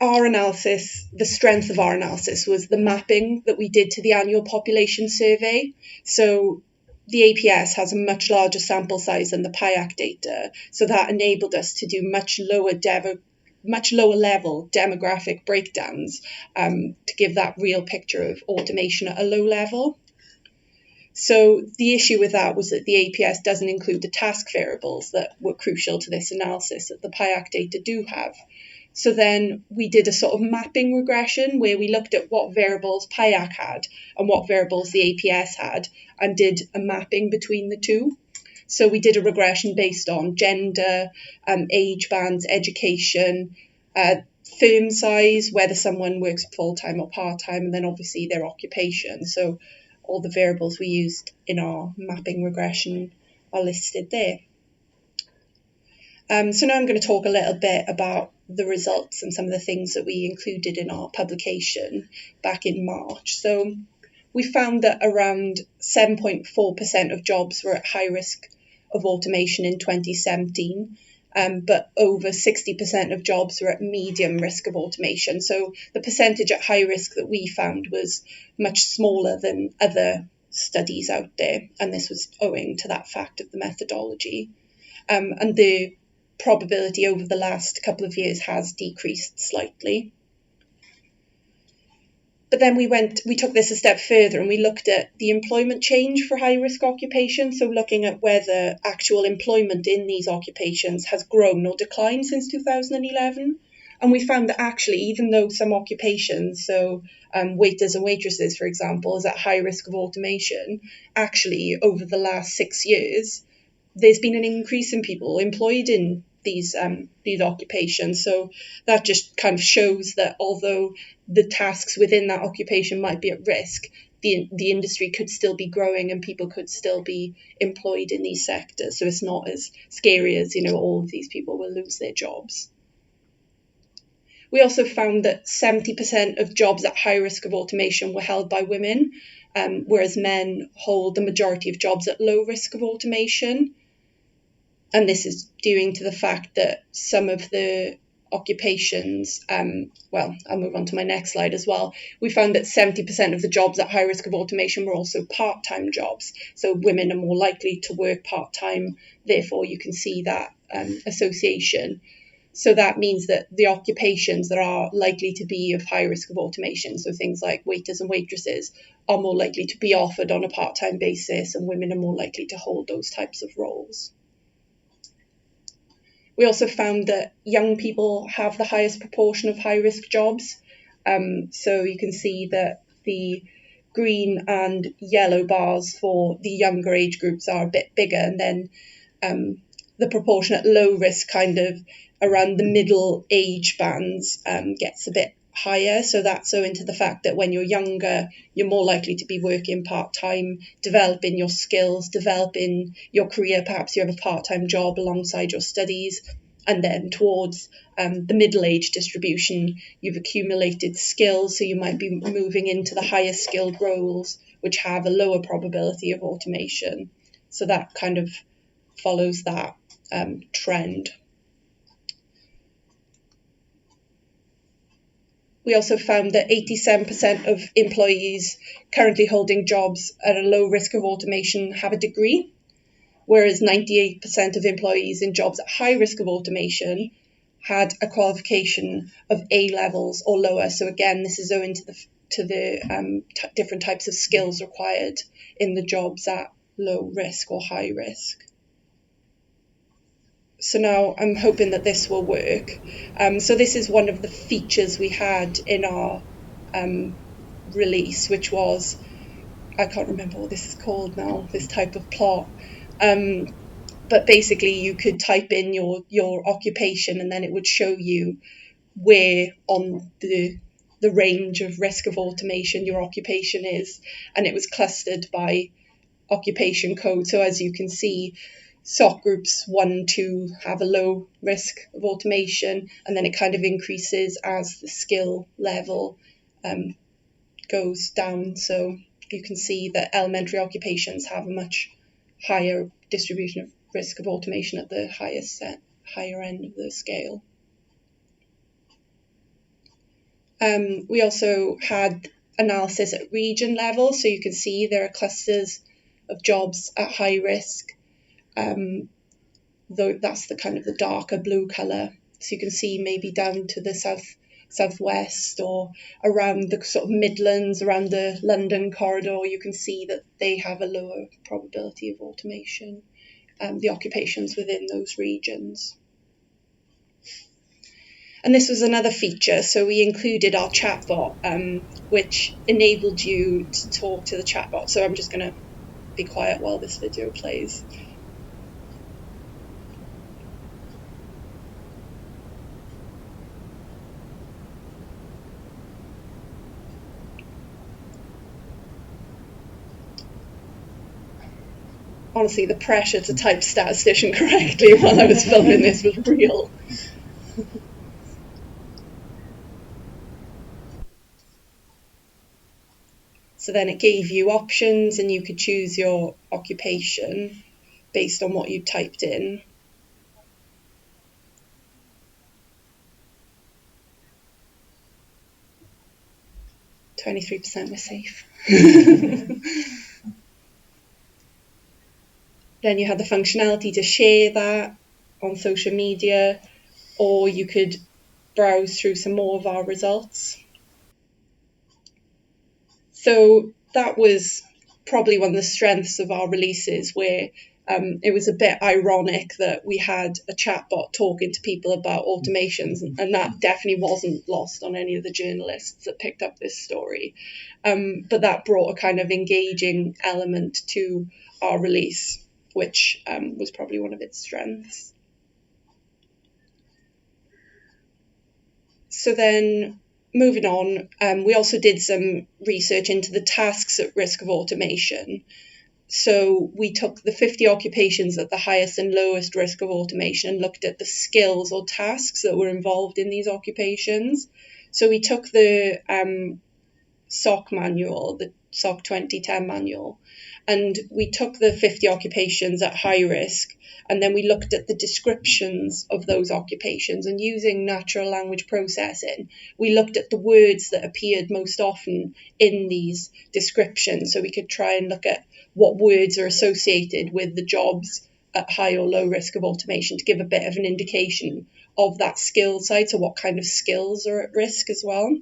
S8: our analysis, the strength of our analysis was the mapping that we did to the annual population survey. So the APS has a much larger sample size than the PIAC data, so that enabled us to do much lower level demographic breakdowns to give that real picture of automation at a low level. So the issue with that was that the APS doesn't include the task variables that were crucial to this analysis that the PIAC data do have. So then we did a sort of mapping regression where we looked at what variables PIAC had and what variables the APS had and did a mapping between the two. So we did a regression based on gender, age bands, education, firm size, whether someone works full-time or part-time, and then obviously their occupation. So all the variables we used in our mapping regression are listed there. So now I'm going to talk a little bit about the results and some of the things that we included in our publication back in March. So we found that around 7.4% of jobs were at high risk of automation in 2017, but over 60% of jobs were at medium risk of automation. So the percentage at high risk that we found was much smaller than other studies out there, and this was owing to that fact of the methodology. And the probability over the last couple of years has decreased slightly. But then we took this a step further and we looked at the employment change for high-risk occupations, so looking at whether actual employment in these occupations has grown or declined since 2011. And we found that actually, even though some occupations, so waiters and waitresses, for example, is at high risk of automation, actually over the last 6 years, there's been an increase in people employed in these occupations. So that just kind of shows that although the tasks within that occupation might be at risk, the industry could still be growing and people could still be employed in these sectors. So it's not as scary as, all of these people will lose their jobs. We also found that 70% of jobs at high risk of automation were held by women, whereas men hold the majority of jobs at low risk of automation. And this is due to the fact that some of the occupations, I'll move on to my next slide as well. We found that 70% of the jobs at high risk of automation were also part-time jobs. So women are more likely to work part-time, therefore you can see that association. So that means that the occupations that are likely to be of high risk of automation, so things like waiters and waitresses, are more likely to be offered on a part-time basis, and women are more likely to hold those types of roles. We also found that young people have the highest proportion of high-risk jobs. So you can see that the green and yellow bars for the younger age groups are a bit bigger, and then the proportion at low risk, kind of around the middle age bands, gets a bit higher. So that's owing to the fact that when you're younger, you're more likely to be working part-time, developing your skills, developing your career. Perhaps you have a part-time job alongside your studies, And then towards the middle age distribution, you've accumulated skills, so you might be moving into the higher skilled roles, which have a lower probability of automation. So that kind of follows that trend. We also found that 87% of employees currently holding jobs at a low risk of automation have a degree, whereas 98% of employees in jobs at high risk of automation had a qualification of A levels or lower. So again, this is owing to the different types of skills required in the jobs at low risk or high risk. So now I'm hoping that this will work. So this is one of the features we had in our release, which was, I can't remember what this is called now, this type of plot. But basically you could type in your occupation, and then it would show you where on the range of risk of automation your occupation is, and it was clustered by occupation code. So as you can see, SOC groups 1, 2 have a low risk of automation, and then it kind of increases as the skill level goes down. So you can see that elementary occupations have a much higher distribution of risk of automation at the higher end of the scale. We also had analysis at region level, so you can see there are clusters of jobs at high risk, though that's the kind of the darker blue colour. So you can see maybe down to the southwest or around the sort of Midlands, around the London corridor, you can see that they have a lower probability of automation, the occupations within those regions. And this was another feature, so we included our chatbot, which enabled you to talk to the chatbot. So I'm just going to be quiet while this video plays. Honestly, the pressure to type statistician correctly while I was filming this was real. So then it gave you options, and you could choose your occupation based on what you typed in. %, were safe. Then you had the functionality to share that on social media, or you could browse through some more of our results. So that was probably one of the strengths of our releases, where it was a bit ironic that we had a chatbot talking to people about automations, and that definitely wasn't lost on any of the journalists that picked up this story. But that brought a kind of engaging element to our release, which was probably one of its strengths. So then moving on, we also did some research into the tasks at risk of automation. So we took the 50 occupations at the highest and lowest risk of automation and looked at the skills or tasks that were involved in these occupations. So we took the SOC manual, the SOC 2010 manual, and we took the 50 occupations at high risk, and then we looked at the descriptions of those occupations, and using natural language processing, we looked at the words that appeared most often in these descriptions, so we could try and look at what words are associated with the jobs at high or low risk of automation to give a bit of an indication of that skill side, so what kind of skills are at risk as well.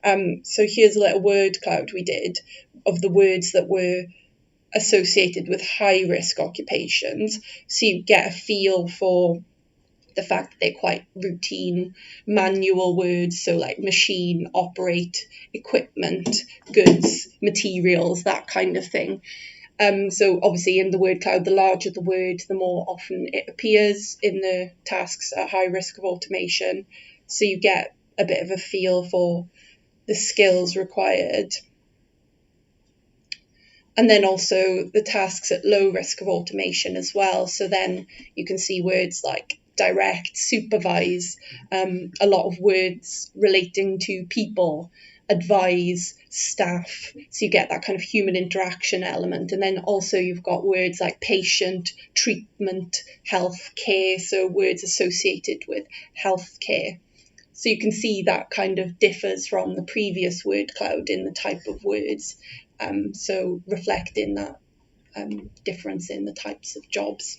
S8: So here's a little word cloud we did of the words that were associated with high risk occupations, so you get a feel for the fact that they're quite routine manual words, so like machine, operate, equipment, goods, materials, that kind of thing. So obviously in the word cloud, the larger the word, the more often it appears in the tasks at high risk of automation, so you get a bit of a feel for the skills required. And then also the tasks at low risk of automation as well. So then you can see words like direct, supervise, a lot of words relating to people, advise, staff, so you get that kind of human interaction element. And then also you've got words like patient, treatment, health care, so words associated with healthcare. So you can see that kind of differs from the previous word cloud in the type of words, so reflecting that difference in the types of jobs.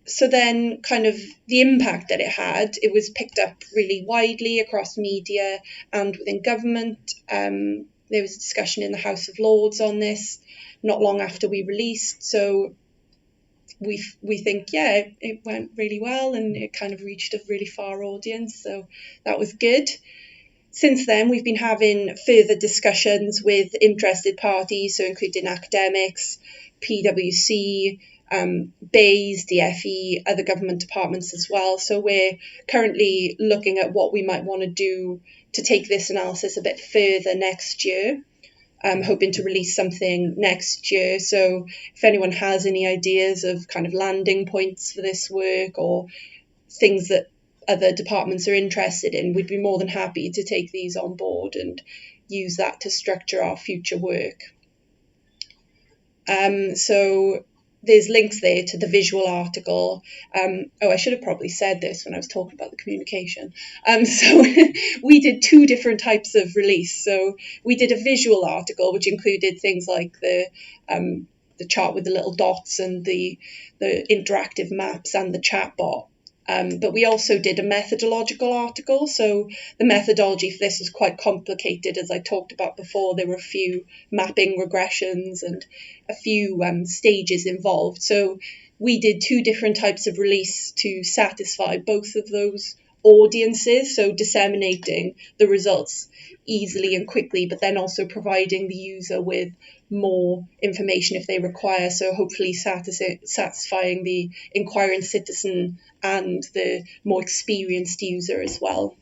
S8: So then kind of the impact that it was picked up really widely across media and within government. There was a discussion in the House of Lords on this not long after we released. So we think, yeah, it went really well and it kind of reached a really far audience. So that was good. Since then, we've been having further discussions with interested parties, so including academics, PwC, BAYS, DFE, other government departments as well. So we're currently looking at what we might want to do to take this analysis a bit further next year. I'm hoping to release something next year. So if anyone has any ideas of kind of landing points for this work or things that other departments are interested in, we'd be more than happy to take these on board and use that to structure our future work. So there's links there to the visual article. I should have probably said this when I was talking about the communication. So we did two different types of release. So we did a visual article, which included things like the chart with the little dots and the interactive maps and the chatbot. But we also did a methodological article. So the methodology for this is quite complicated. As I talked about before, there were a few mapping regressions and a few stages involved. So we did two different types of release to satisfy both of those audiences. So disseminating the results easily and quickly, but then also providing the user with more information if they require. So hopefully satisfying the inquiring citizen and the more experienced user as well.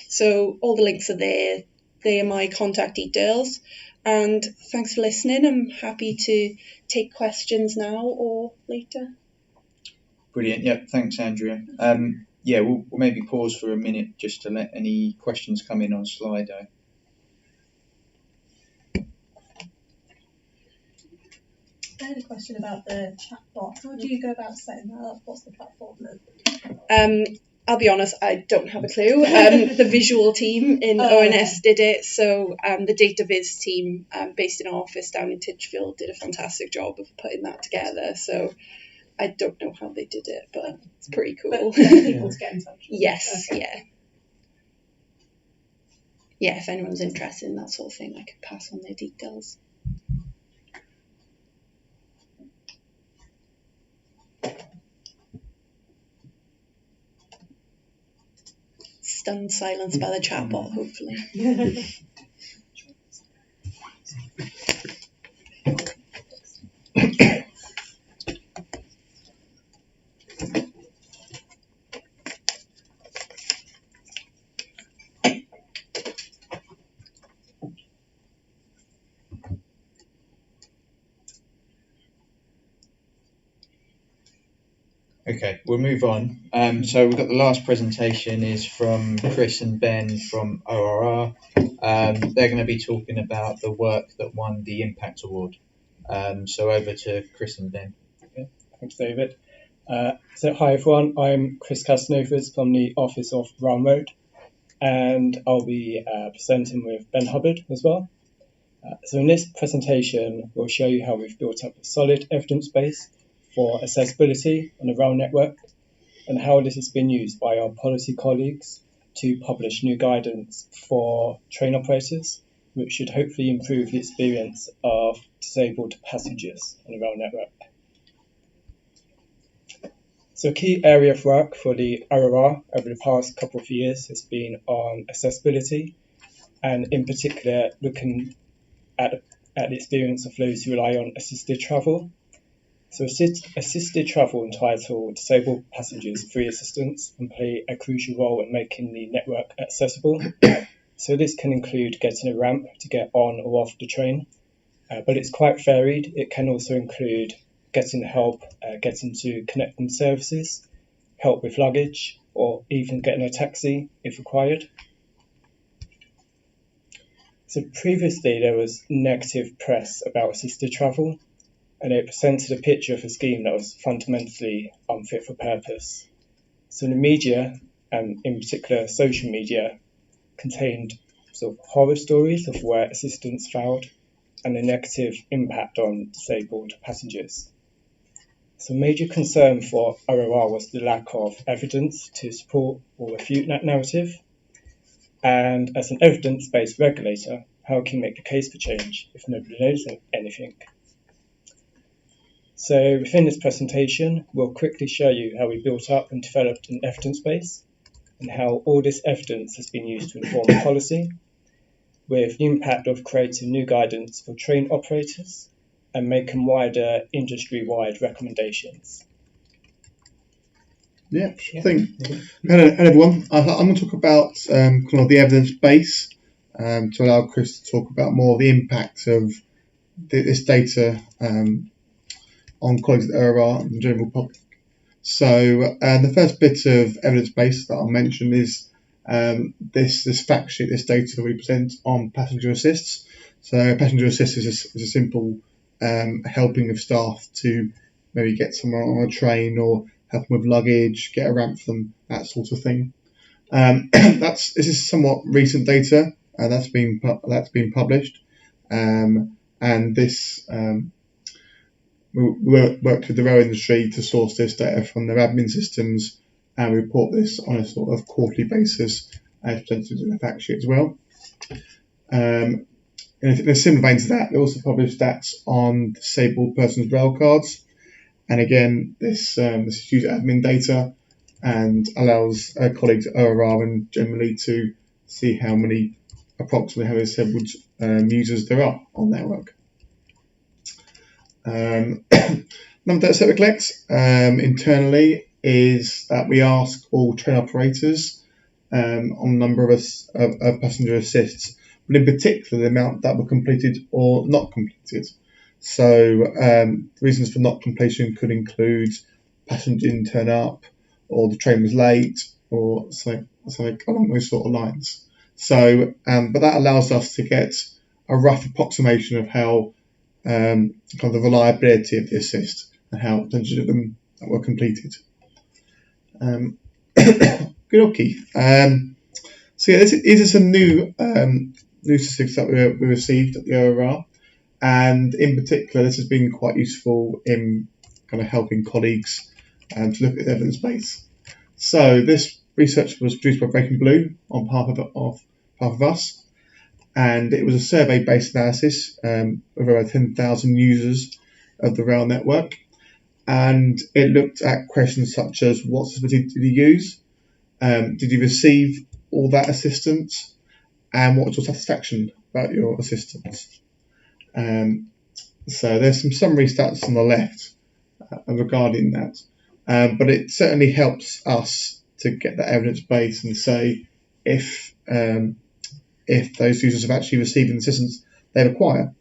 S8: So all the links are there. They are my contact details. And thanks for listening. I'm happy to take questions now or later.
S3: Brilliant. Yep. Thanks, Andrea. We'll maybe pause for a minute just to let any questions come in on Slido.
S1: I had a question about the chatbot. How do you go about setting that up? What's the platform then?
S8: I'll be honest, I don't have a clue. The visual team in ONS did it. So the data viz team based in our office down in Titchfield did a fantastic job of putting that together. So I don't know how they did it, but it's pretty cool.
S1: But people to get in touch with.
S8: Yes,
S1: Okay.
S8: yeah. Yeah, if anyone's interested in that sort of thing, I could pass on their details. Stunned silence by the chatbot, hopefully.
S3: Okay, we'll move on. So we've got the last presentation is from Chris and Ben from ORR. They're going to be talking about the work that won the Impact Award. So over to Chris and Ben.
S9: Okay, thanks, David. So hi everyone, I'm Chris Casanovas from the Office of Brown Road, and I'll be presenting with Ben Hubbard as well. So in this presentation, we'll show you how we've built up a solid evidence base for accessibility on the rail network and how this has been used by our policy colleagues to publish new guidance for train operators, which should hopefully improve the experience of disabled passengers on the rail network. So a key area of work for the ORR over the past couple of years has been on accessibility, and in particular looking at the experience of those who rely on assisted travel. So assisted travel entitle disabled passengers free assistance and play a crucial role in making the network accessible. So this can include getting a ramp to get on or off the train, but it's quite varied. It can also include getting help, getting to connecting services, help with luggage, or even getting a taxi if required. So previously there was negative press about assisted travel, and it presented a picture of a scheme that was fundamentally unfit for purpose. So the media, and in particular social media, contained sort of horror stories of where assistance failed and the negative impact on disabled passengers. So a major concern for ORR was the lack of evidence to support or refute that narrative. And as an evidence-based regulator, how can you make the case for change if nobody knows anything? So within this presentation, we'll quickly show you how we built up and developed an evidence base and how all this evidence has been used to inform policy, with the impact of creating new guidance for train operators and making wider industry-wide recommendations.
S10: Yeah, I think. Hello everyone. I'm going to talk about kind of the evidence base to allow Chris to talk about more of the impact of this data on colleagues at ORR and the general public. So the first bit of evidence base that I'll mention is this fact sheet, this data we present on passenger assists. So passenger assist is a simple helping of staff to maybe get someone on a train or help them with luggage, get a ramp for them, that sort of thing. This is somewhat recent data that's been published, and this we worked with the rail industry to source this data from their admin systems and report this on a sort of quarterly basis as presented in the fact sheet as well. In a similar vein to that, they also published stats on disabled persons rail cards. And again, this is user admin data and allows colleagues at ORR and generally to see approximately how many disabled users there are on their network. Number data set we collect internally is that we ask all train operators on number of passenger assists, but in particular the amount that were completed or not completed. So reasons for not completion could include passenger didn't turn up, or the train was late, or something along those sort of lines. So, but that allows us to get a rough approximation of how kind of the reliability of the assist and how percentage of them that were completed. Good okay. So yeah, these are some new statistics that we received at the ORR. And in particular, this has been quite useful in kind of helping colleagues to look at the evidence base. So this research was produced by Breaking Blue on behalf of us, and it was a survey-based analysis of over 10,000 users of the rail network, and it looked at questions such as what facility did you use, did you receive all that assistance, and what was your satisfaction about your assistance. So there's some summary stats on the left regarding that, but it certainly helps us to get that evidence base and say if those users have actually received the assistance they require.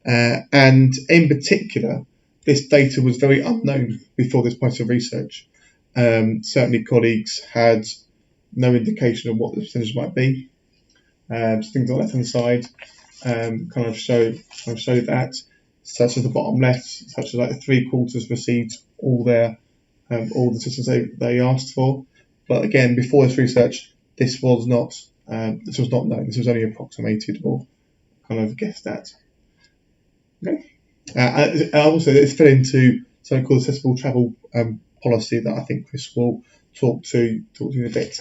S10: And in particular, this data was very unknown before this point of research. Certainly colleagues had no indication of what the percentage might be. So things on the left-hand side kind of show that, such as the bottom left, such as like 3/4 received all the assistance they asked for. But again, before this research, this was not known. This was only approximated or kind of guessed at. Okay. Also, this fell into something called accessible travel policy that I think Chris will talk to in a bit.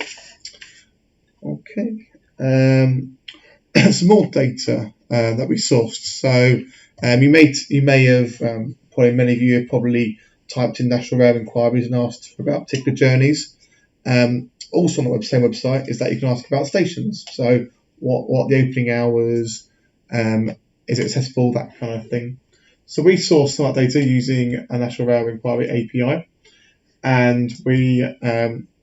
S10: Okay. Some more data that we sourced. So you may have probably many of you have probably typed in national rail inquiries and asked about particular journeys. Also on the same website is that you can ask about stations. So what are the opening hours? Is it accessible? That kind of thing. So we sourced some of that data using a national rail inquiry API, and we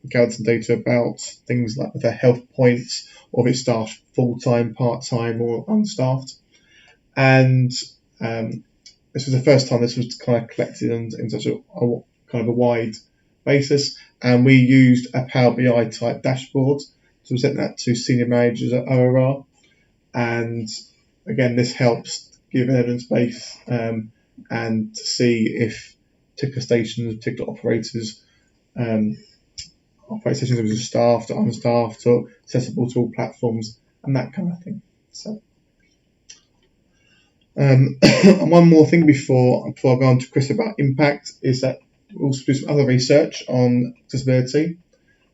S10: gathered some data about things like their health points, or if it's staffed full-time, part-time, or unstaffed. And this was the first time this was kind of collected in such a kind of a wide basis, and we used a Power BI type dashboard. So we sent that to senior managers at ORR, and again, this helps give evidence base and to see if particular stations, particular operators, operating stations are staffed or unstaffed or accessible to all platforms and that kind of thing. So, and one more thing before I go on to Chris about impact is that we'll also do some other research on accessibility.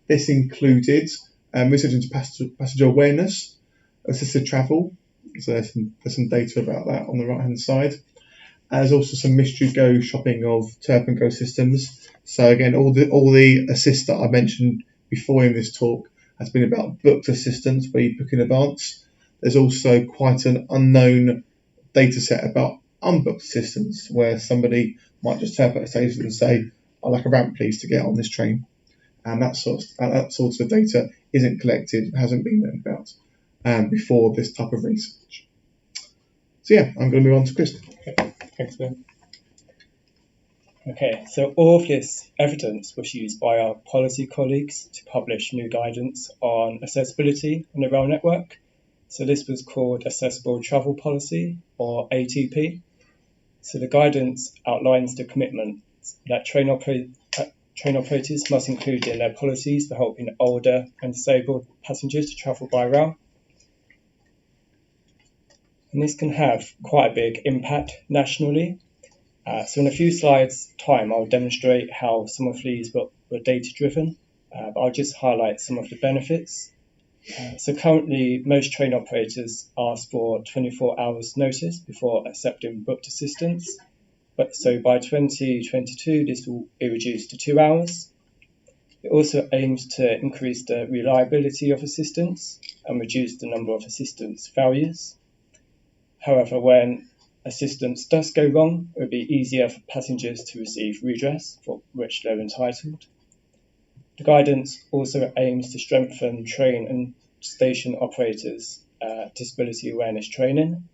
S10: This included research into passenger awareness, assisted travel. So there's some data about that on the right hand side. There's also some mystery go shopping of Turp and Go systems. So again, all the assist that I mentioned before in this talk has been about booked assistance where you book in advance. There's also quite an unknown data set about unbooked assistance where somebody might just turn up at a station and say, "I'd like a ramp please to get on this train," and that sort of data isn't collected, hasn't been known about before this type of research. So yeah, I'm going to move on to Chris.
S9: Thanks, Ben. Okay, so all of this evidence was used by our policy colleagues to publish new guidance on accessibility on the rail network. So this was called Accessible Travel Policy, or ATP. So the guidance outlines the commitment that train operators must include in their policies for helping older and disabled passengers to travel by rail. And this can have quite a big impact nationally. So in a few slides' time, I'll demonstrate how some of these were data-driven, but I'll just highlight some of the benefits. So currently, most train operators ask for 24 hours notice before accepting booked assistance. But so by 2022, this will be reduced to 2 hours. It also aims to increase the reliability of assistance and reduce the number of assistance failures. However, when assistance does go wrong, it will be easier for passengers to receive redress for which they're entitled. The guidance also aims to strengthen train and station operators' disability awareness training.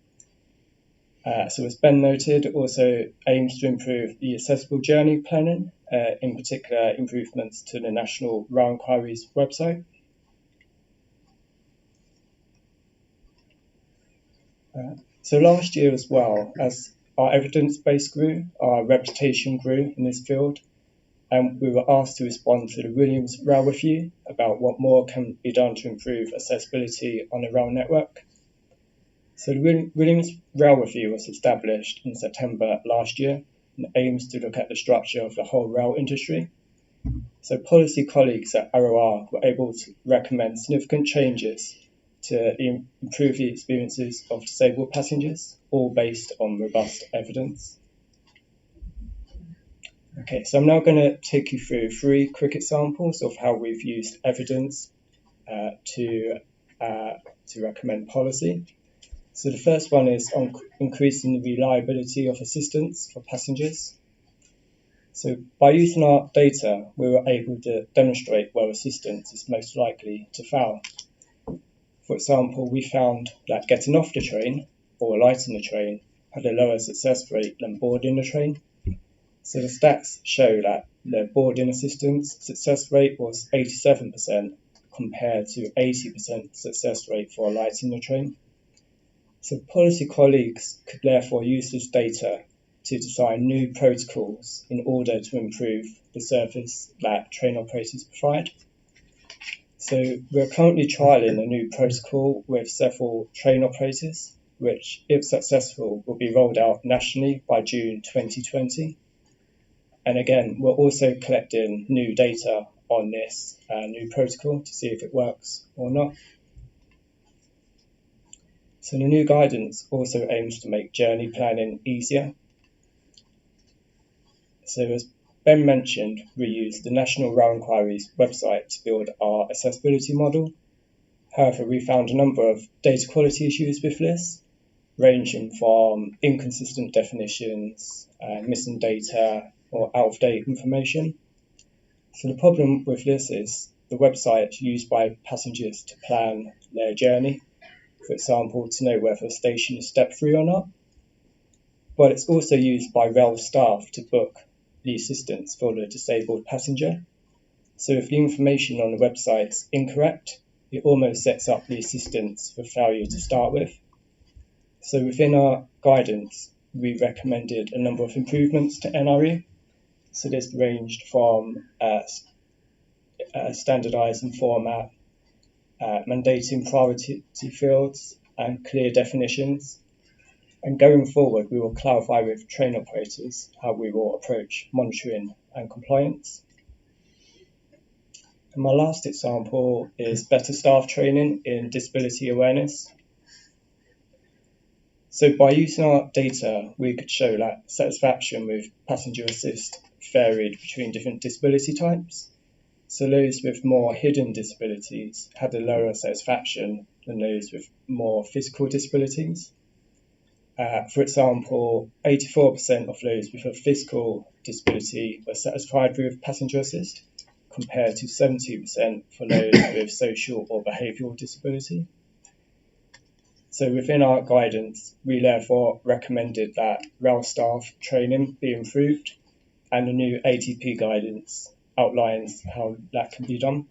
S9: So as Ben noted, it also aims to improve the accessible journey planning, in particular improvements to the National Rail Inquiries website. So last year as well, as our evidence base grew, our reputation grew in this field, and we were asked to respond to the Williams Rail Review about what more can be done to improve accessibility on the rail network. So the Williams Rail Review was established in September last year and aims to look at the structure of the whole rail industry. So policy colleagues at ORR were able to recommend significant changes to improve the experiences of disabled passengers, all based on robust evidence. Okay, so I'm now going to take you through 3 quick examples of how we've used evidence to recommend policy. So the first one is on increasing the reliability of assistance for passengers. So by using our data, we were able to demonstrate where assistance is most likely to fail. For example, we found that getting off the train or alighting the train had a lower success rate than boarding the train. So the stats show that the boarding assistance success rate was 87% compared to 80% success rate for alighting the train. So policy colleagues could therefore use this data to design new protocols in order to improve the service that train operators provide. So we're currently trialling a new protocol with several train operators, which, if successful, will be rolled out nationally by June 2020. And again, we're also collecting new data on this new protocol to see if it works or not. So the new guidance also aims to make journey planning easier. So as Ben mentioned, we used the National Rail Inquiries website to build our accessibility model. However, we found a number of data quality issues with this, ranging from inconsistent definitions, missing data, or out-of-date information. So the problem with this is the website is used by passengers to plan their journey, for example, to know whether a station is step-free or not. but it's also used by rail staff to book the assistance for the disabled passenger. So if the information on the website's incorrect, it almost sets up the assistance for failure to start with. So within our guidance, we recommended a number of improvements to NRE. So this ranged from standardising format, mandating priority fields and clear definitions. And going forward, we will clarify with train operators how we will approach monitoring and compliance. And my last example is better staff training in disability awareness. So by using our data, we could show that satisfaction with passenger assist varied between different disability types. So those with more hidden disabilities had a lower satisfaction than those with more physical disabilities. For example, 84% of those with a physical disability were satisfied with passenger assist, compared to 70% for those with social or behavioural disability. So within our guidance, we therefore recommended that rail staff training be improved, and the new ATP guidance outlines how that can be done.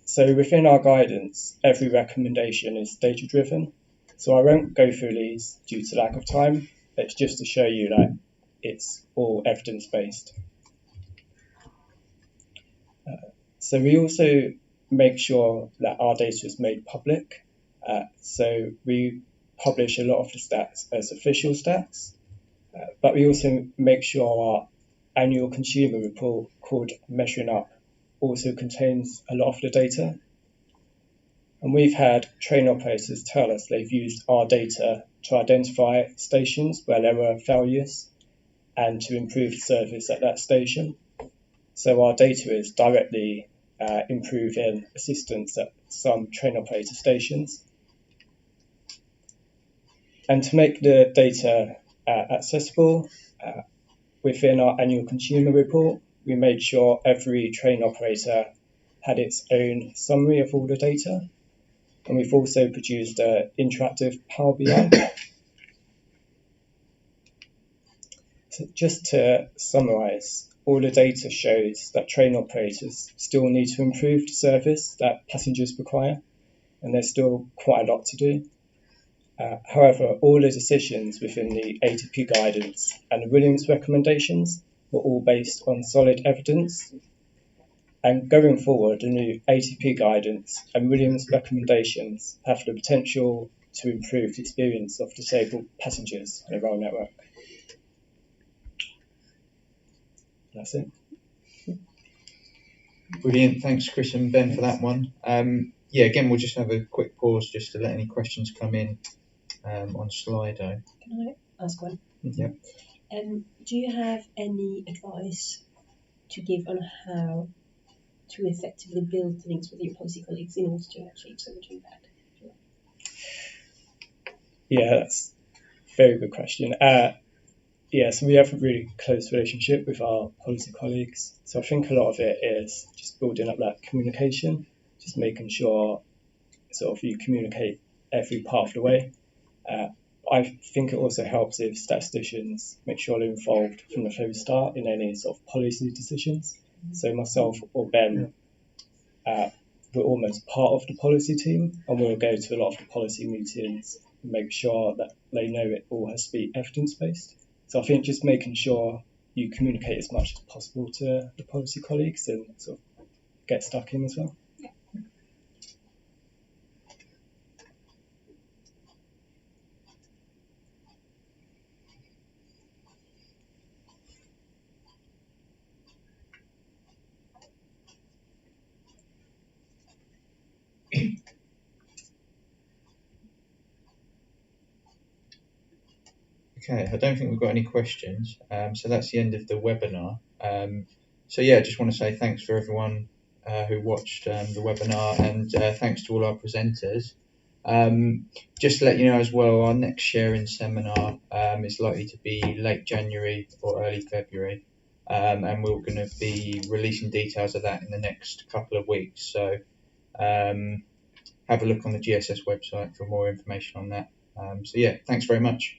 S9: So within our guidance, every recommendation is data driven. So I won't go through these due to lack of time. It's just to show you that it's all evidence based. So we also make sure that our data is made public. So we publish a lot of the stats as official stats, but we also make sure our annual consumer report called Measuring Up also contains a lot of the data. And we've had train operators tell us they've used our data to identify stations where there were failures and to improve service at that station. So our data is directly improving assistance at some train operator stations. And to make the data accessible, within our annual consumer report, we made sure every train operator had its own summary of all the data. And we've also produced an interactive Power BI. So just to summarise, all the data shows that train operators still need to improve the service that passengers require, and there's still quite a lot to do. However, all the decisions within the ATP guidance and the Williams recommendations were all based on solid evidence. And going forward, the new ATP guidance and Williams recommendations have the potential to improve the experience of disabled passengers on the rail network. That's it.
S3: Brilliant. Thanks, Chris and Ben, for that one. Again, we'll just have a quick pause just to let any questions come in on Slido.
S5: Can I ask one?
S3: Yeah.
S5: Do you have any advice to give on how to effectively build links with your policy colleagues in order to achieve so much impact?
S9: Yeah, that's a very good question. So we have a really close relationship with our policy colleagues. So I think a lot of it is just building up that communication, just making sure sort of you communicate every part of the way. I think it also helps if statisticians make sure they're involved from the very start in any sort of policy decisions. So myself or Ben, we're almost part of the policy team, and we'll go to a lot of the policy meetings and make sure that they know it all has to be evidence-based. So I think just making sure you communicate as much as possible to the policy colleagues and sort of get stuck in as well.
S3: Okay, I don't think we've got any questions. So that's the end of the webinar. I just want to say thanks for everyone who watched the webinar, and thanks to all our presenters. Just to let you know as well, our next sharing seminar is likely to be late January or early February, and we're going to be releasing details of that in the next couple of weeks. So have a look on the GSS website for more information on that. So yeah, thanks very much.